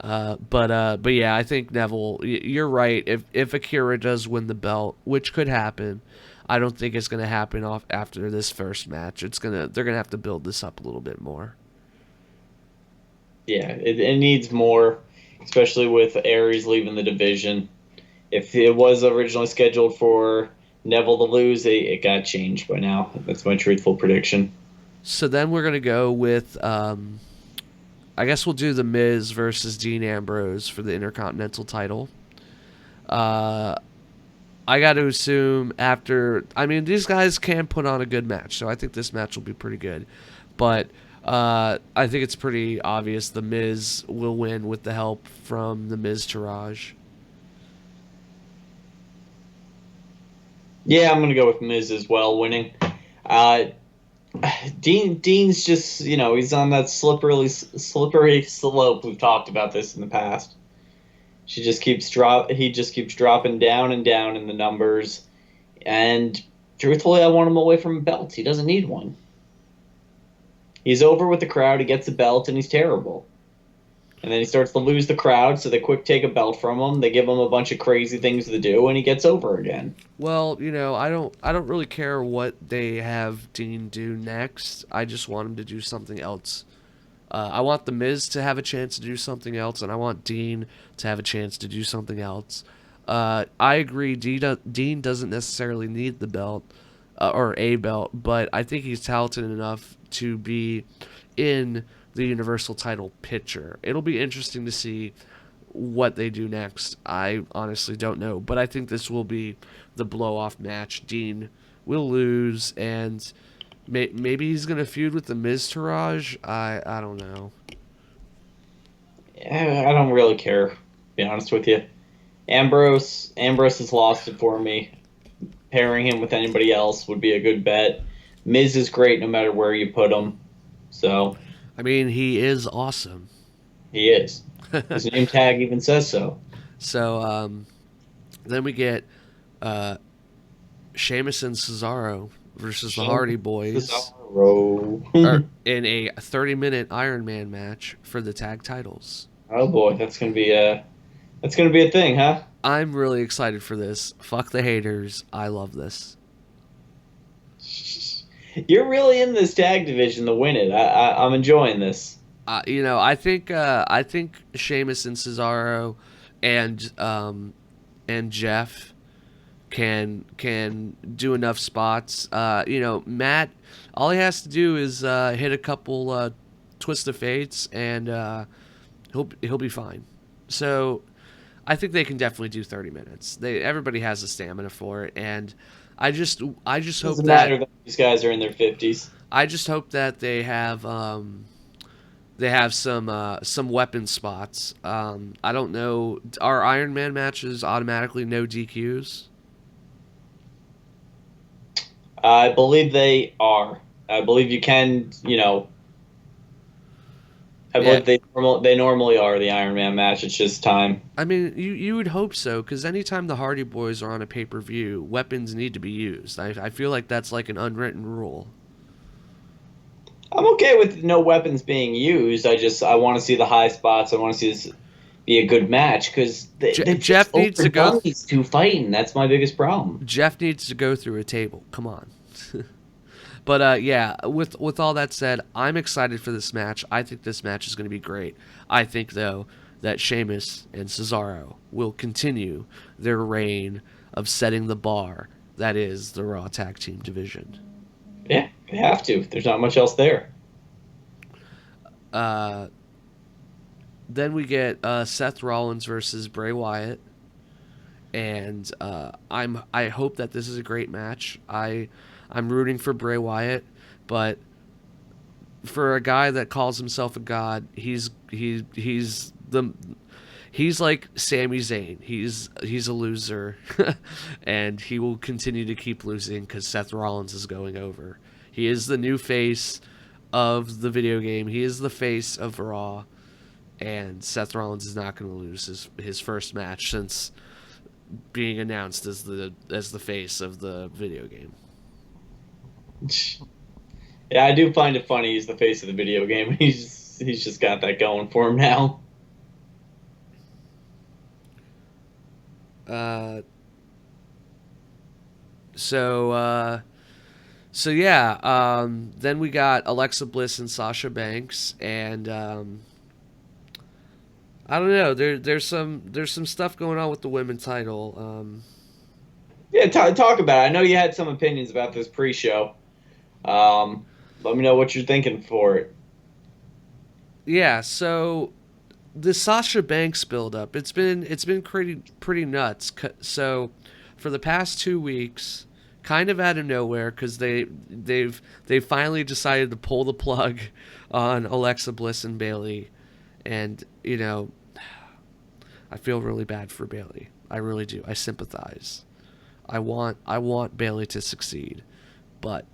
But yeah, I think Neville. You're right. If Akira does win the belt, which could happen, I don't think it's gonna happen after this first match. They're gonna have to build this up a little bit more. Yeah, it needs more, especially with Aries leaving the division. If it was originally scheduled for Neville to lose, it got changed by now. That's my truthful prediction. So then we're gonna go with. I guess we'll do The Miz versus Dean Ambrose for the Intercontinental title. I got to assume these guys can put on a good match, so I think this match will be pretty good. But I think it's pretty obvious The Miz will win with the help from the Miztourage. Yeah, I'm going to go with Miz as well, winning. Dean's just, he's on that slippery slope. We've talked about this in the past. He just keeps dropping down and down in the numbers. And truthfully, I want him away from a belt. He doesn't need one. He's over with the crowd. He gets a belt, and he's terrible. And then he starts to lose the crowd, so they quick take a belt from him. They give him a bunch of crazy things to do, and he gets over again. Well, I don't really care what they have Dean do next. I just want him to do something else. I want The Miz to have a chance to do something else, and I want Dean to have a chance to do something else. I agree, Dean doesn't necessarily need the belt, or a belt, but I think he's talented enough to be in the Universal title picture. It'll be interesting to see what they do next. I honestly don't know, but I think this will be the blow-off match. Dean will lose, and maybe he's going to feud with the Miztourage. I don't know. Yeah, I don't really care, to be honest with you. Ambrose has lost it for me. Pairing him with anybody else would be a good bet. Miz is great no matter where you put him. So, he is awesome. He is. His name tag even says so. So, then we get Sheamus and Cesaro versus the Hardy Boys in a 30-minute Iron Man match for the tag titles. Oh boy, that's gonna be a thing, huh? I'm really excited for this. Fuck the haters. I love this. You're really in this tag division to win it. I'm enjoying this. I think Sheamus and Cesaro and Jeff can do enough spots. Matt, all he has to do is hit a couple twist of fates, and he'll be fine. So I think they can definitely do 30 minutes. Everybody has the stamina for it, and I just hope Doesn't matter that these guys are in their 50s. I just hope that they have some weapon spots. I don't know. Are Iron Man matches automatically no DQs? I believe they are. I believe you can, I believe they normally are the Iron Man match. It's just time. I mean, you would hope so, because anytime the Hardy Boys are on a pay-per-view, weapons need to be used. I feel like that's like an unwritten rule. I'm okay with no weapons being used. I want to see the high spots. I want to see this be a good match, because Jeff needs to go. These two fighting. That's my biggest problem. Jeff needs to go through a table. Come on. But yeah, with all that said, I'm excited for this match. I think this match is going to be great. I think, though, that Sheamus and Cesaro will continue their reign of setting the bar that is the Raw Tag Team division. Yeah, they have to. There's not much else there. Then we get Seth Rollins versus Bray Wyatt, and I hope that this is a great match. I'm rooting for Bray Wyatt, but for a guy that calls himself a god, he's like Sami Zayn. He's a loser, and he will continue to keep losing because Seth Rollins is going over. He is the new face of the video game. He is the face of Raw, and Seth Rollins is not going to lose his first match since being announced as the face of the video game. Yeah, I do find it funny he's the face of the video game. He's just got that going for him now. So yeah, then we got Alexa Bliss and Sasha Banks, and I don't know. There's some stuff going on with the women's title. Yeah, talk about it. I know you had some opinions about this pre-show. Let me know what you're thinking for it. Yeah, so the Sasha Banks build-up, it's been pretty nuts. So for the past 2 weeks, kind of out of nowhere, because they've finally decided to pull the plug on Alexa Bliss and Bayley, and I feel really bad for Bayley. I really do. I sympathize. I want Bayley to succeed, but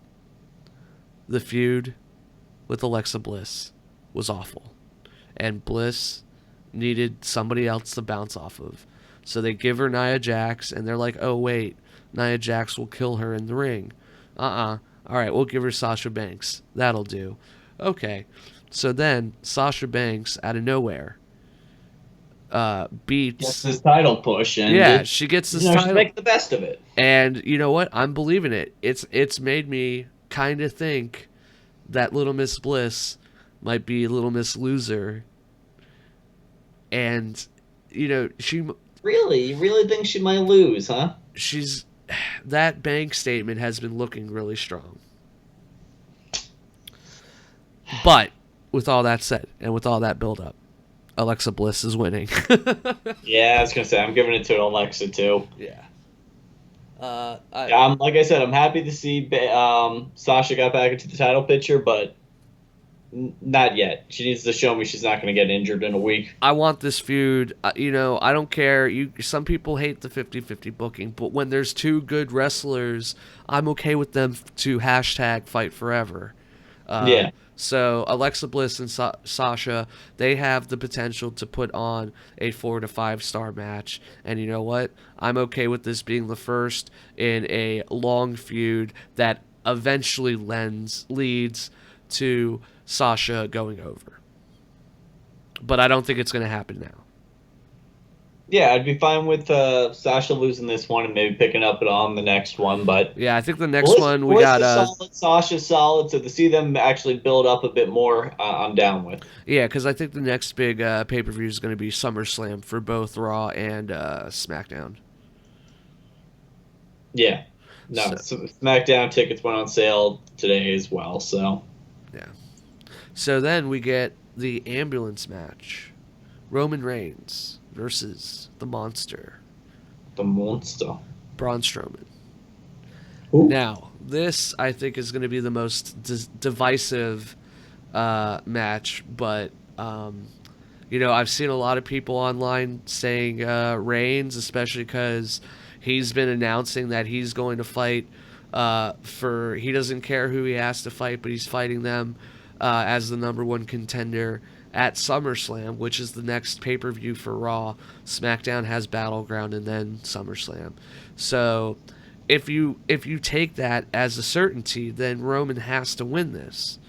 the feud with Alexa Bliss was awful, and Bliss needed somebody else to bounce off of. So they give her Nia Jax, and they're like, oh wait, Nia Jax will kill her in the ring. All right, we'll give her Sasha Banks. That'll do. Okay. So then Sasha Banks, out of nowhere, beats... Gets this title push. And yeah, she gets this title. She makes the best of it. And you know what? I'm believing it. It's made me kind of think that Little Miss Bliss might be Little Miss Loser. And, she... Really? You really think she might lose, huh? That bank statement has been looking really strong. But, with all that said, and with all that build-up, Alexa Bliss is winning. Yeah, I was going to say, I'm giving it to Alexa, too. Yeah. Like I said, I'm happy to see Sasha got back into the title picture, but not yet. She needs to show me she's not going to get injured in a week. I want this feud. I don't care. Some people hate the 50-50 booking, but when there's two good wrestlers, I'm okay with them to #fight forever. Yeah. So Alexa Bliss and Sasha, they have the potential to put on a 4 to 5 star match. And you know what? I'm okay with this being the first in a long feud that eventually leads to Sasha going over. But I don't think it's going to happen now. Yeah, I'd be fine with Sasha losing this one and maybe picking up it on the next one. But yeah, I think the next one we got solid, Sasha's solid. So to see them actually build up a bit more, I'm down with. Yeah, because I think the next big pay-per-view is going to be SummerSlam for both Raw and SmackDown. Yeah. No, SmackDown tickets went on sale today as well, so. Yeah. So then we get the ambulance match. Roman Reigns versus the Monster. The Monster. Braun Strowman. Ooh. Now, this I think is going to be the most divisive match, but I've seen a lot of people online saying Reigns, especially because he's been announcing that he's going to fight he doesn't care who he has to fight, but he's fighting them as the number one contender at SummerSlam, which is the next pay-per-view for Raw. SmackDown has Battleground and then SummerSlam. So if you take that as a certainty, then Roman has to win this.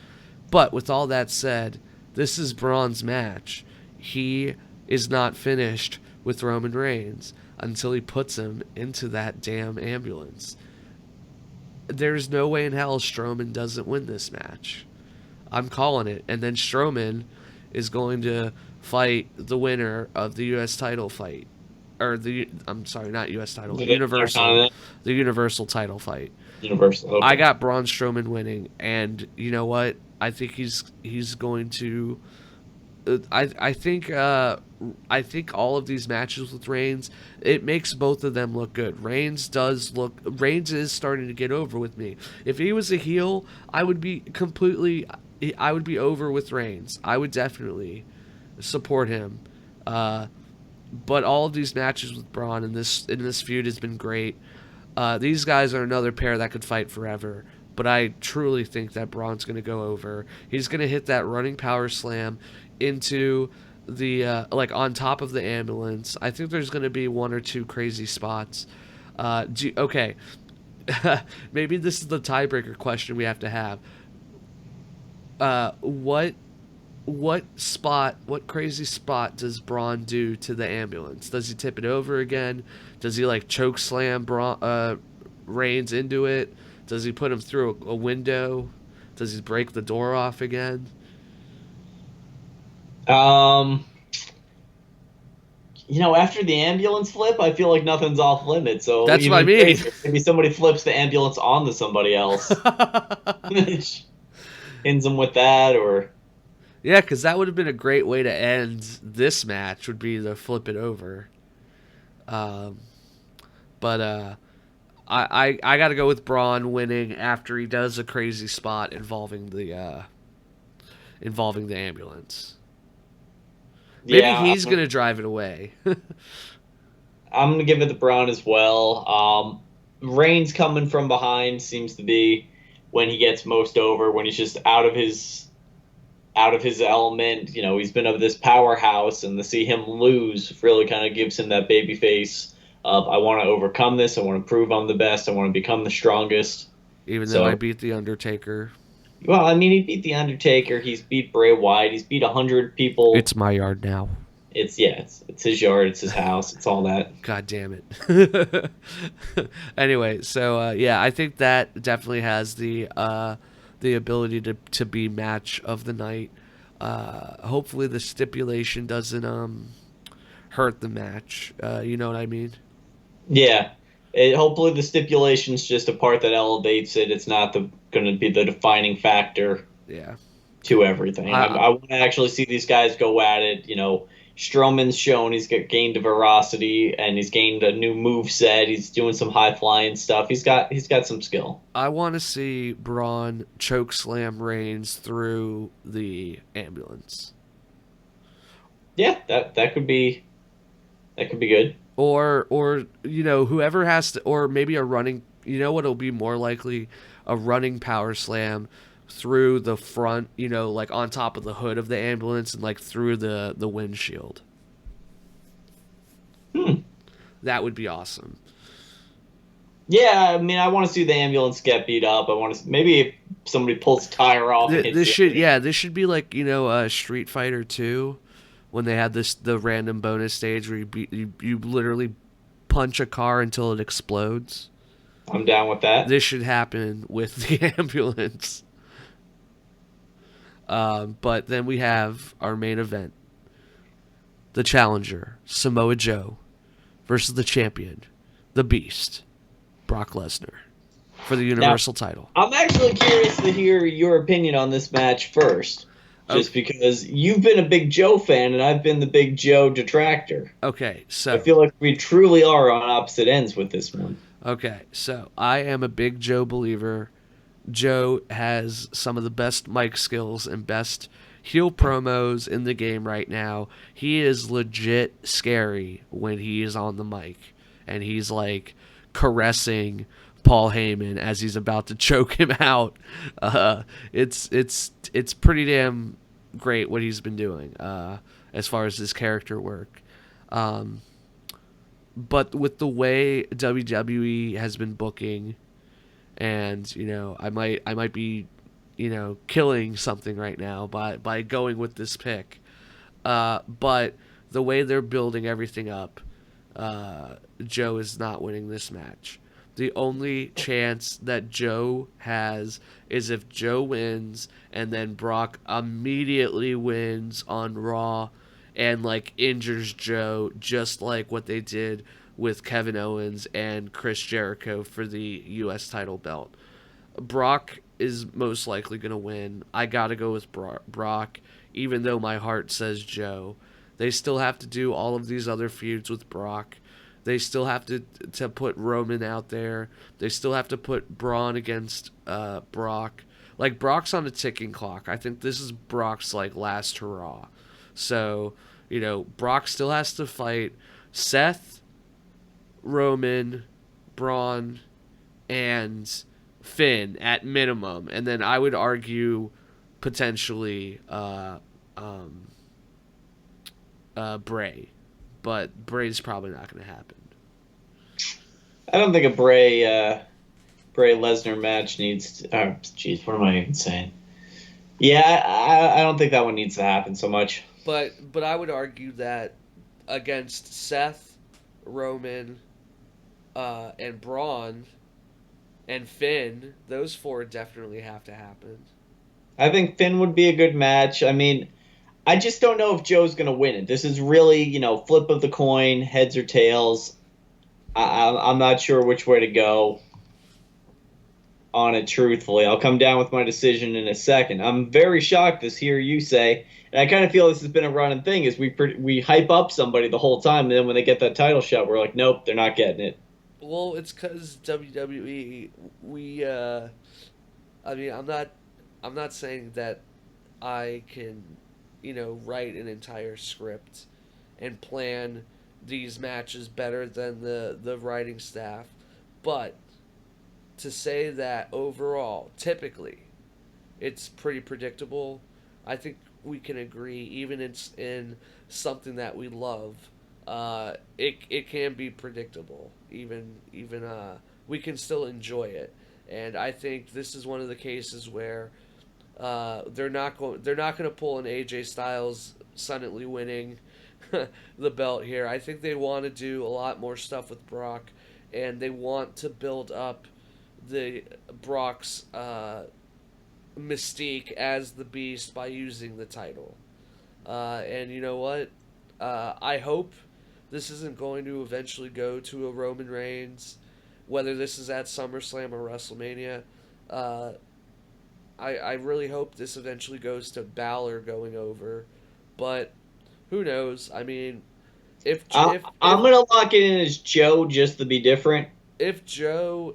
But with all that said, this is Braun's match. He is not finished with Roman Reigns until he puts him into that damn ambulance. There's no way in hell Strowman doesn't win this match. I'm calling it. And then Strowman is going to fight the winner of the U.S. title fight. I'm sorry, not U.S. title. The Universal title fight. Universal. Okay. I got Braun Strowman winning, and you know what? I think he's going to. I think all of these matches with Reigns, it makes both of them look good. Reigns is starting to get over with me. If he was a heel, I would be over with Reigns. I would definitely support him. But all of these matches with Braun in this feud has been great. These guys are another pair that could fight forever. But I truly think that Braun's going to go over. He's going to hit that running power slam into the on top of the ambulance. I think there's going to be one or two crazy spots. Okay, maybe this is the tiebreaker question we have to have. What crazy spot does Braun do to the ambulance? Does he tip it over again? Does he choke slam Reigns into it? Does he put him through a window? Does he break the door off again? After the ambulance flip, I feel like nothing's off limits. So that's what I mean. Maybe somebody flips the ambulance onto somebody else. Ends them with that, or... Yeah, because that would have been a great way to end this match, would be to flip it over. But I got to go with Braun winning after he does a crazy spot involving the ambulance. Maybe he's going to drive it away. I'm going to give it to Braun as well. Reigns coming from behind seems to be when he gets most over, when he's just out of his element. He's been of this powerhouse, and to see him lose really kind of gives him that baby face of, I want to overcome this, I want to prove I'm the best, I want to become the strongest. Even though I beat The Undertaker. Well, I mean, he beat The Undertaker, he's beat Bray Wyatt, he's beat 100 people. It's my yard now. It's his yard, it's his house, it's all that. God damn it. Anyway, so I think that definitely has the ability to be match of the night. Hopefully the stipulation doesn't hurt the match. You know what I mean? Yeah. Hopefully the stipulation's just a part that elevates it. It's not going to be the defining factor. Yeah. To everything. I want to actually see these guys go at it. Strowman's shown he's gained a veracity, and he's gained a new move set. He's doing some high flying stuff. He's got some skill. I want to see Braun choke slam Reigns through the ambulance. Yeah, that could be good. Or whoever has to, or maybe a running. You know what'll be more likely, a running power slam through the front, on top of the hood of the ambulance and through the windshield. That would be awesome. Yeah, I mean, I want to see the ambulance get beat up. I want to maybe if somebody pulls a tire off. This should be Street Fighter 2, when they had the random bonus stage where you literally punch a car until it explodes. I'm down with that. This should happen with the ambulance. But then we have our main event. The challenger, Samoa Joe, versus the champion, the Beast, Brock Lesnar for the Universal title. I'm actually curious to hear your opinion on this match first. Just because you've been a big Joe fan and I've been the big Joe detractor. Okay, so I feel like we truly are on opposite ends with this one. Okay, so I am a big Joe believer. Joe has some of the best mic skills and best heel promos in the game right now. He is legit scary when he is on the mic, and he's like caressing Paul Heyman as he's about to choke him out. It's pretty damn great what he's been doing as far as his character work. But with the way WWE has been booking, and I might be killing something right now by going with this pick, but the way they're building everything up, Joe is not winning this match. The only chance that Joe has is if Joe wins and then Brock immediately wins on Raw and like injures Joe, just like what they did with Kevin Owens and Chris Jericho for the U.S. title belt. Brock is most likely going to win. I got to go with Brock, even though my heart says Joe. They still have to do all of these other feuds with Brock. They still have to put Roman out there. They still have to put Braun against Brock. Like, Brock's on a ticking clock. I think this is Brock's like last hurrah. So, Brock still has to fight Seth, Roman, Braun, and Finn at minimum. And then I would argue potentially Bray. But Bray's probably not going to happen. I don't think a Bray Lesnar match needs to... Jeez, what am I even saying? Yeah, I don't think that one needs to happen so much. But I would argue that against Seth, Roman, and Braun, and Finn, those four definitely have to happen. I think Finn would be a good match. I mean, I just don't know if Joe's going to win it. This is really, flip of the coin, heads or tails. I'm not sure which way to go on it, truthfully. I'll come down with my decision in a second. I'm very shocked to hear you say, and I kind of feel this has been a running thing, is we hype up somebody the whole time, and then when they get that title shot, we're like, nope, they're not getting it. Well, it's because WWE, I'm not saying that I can, write an entire script and plan these matches better than the writing staff, but to say that overall, typically, it's pretty predictable, I think we can agree, even it's in something that we love, it can be predictable. Even we can still enjoy it, and I think this is one of the cases where they're not going to pull an AJ Styles suddenly winning the belt here. I think they want to do a lot more stuff with Brock, and they want to build up the Brock's mystique as the Beast by using the title. And you know what? I hope this isn't going to eventually go to a Roman Reigns, whether this is at SummerSlam or WrestleMania. I really hope this eventually goes to Balor going over, but who knows? I mean, I'm gonna lock it in as Joe just to be different. If Joe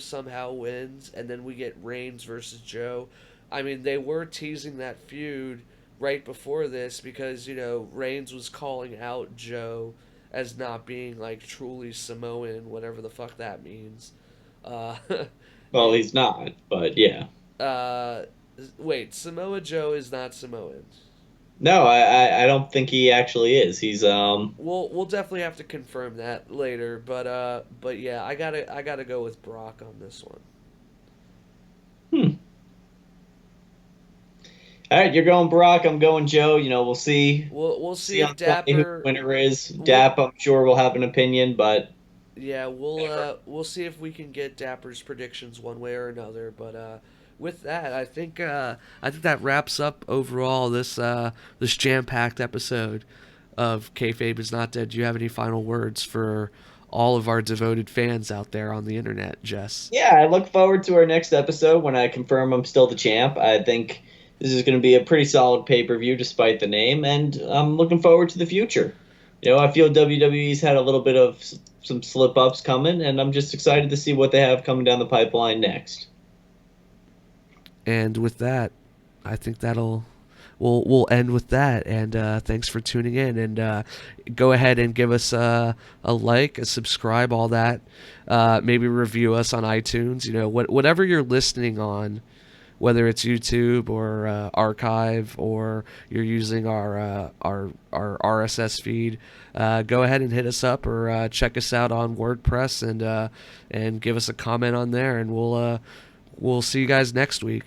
somehow wins and then we get Reigns versus Joe, I mean, they were teasing that feud right before this because, Reigns was calling out Joe as not being like truly Samoan, whatever the fuck that means. Well, he's not, but yeah. Wait, Samoa Joe is not Samoan. No, I don't think he actually is. He's We'll definitely have to confirm that later, but yeah, I gotta go with Brock on this one. All right, you're going Brock. I'm going Joe. We'll see. We'll see if Dapper who the winner is. Dap, I'm sure will have an opinion, but yeah, we'll see if we can get Dapper's predictions one way or another. But with that, I think that wraps up overall this jam-packed episode of Kayfabe is Not Dead. Do you have any final words for all of our devoted fans out there on the internet, Jess. Yeah, I look forward to our next episode when I confirm I'm still the champ. I think this is going to be a pretty solid pay-per-view despite the name, and I'm looking forward to the future. I feel WWE's had a little bit of some slip-ups coming, and I'm just excited to see what they have coming down the pipeline next. And with that, I think we'll end with that. And thanks for tuning in. And go ahead and give us a like, a subscribe, all that. Maybe review us on iTunes. Whatever you're listening on, whether it's YouTube or Archive, or you're using our RSS feed. Go ahead and hit us up, or check us out on WordPress, and give us a comment on there. And we'll see you guys next week.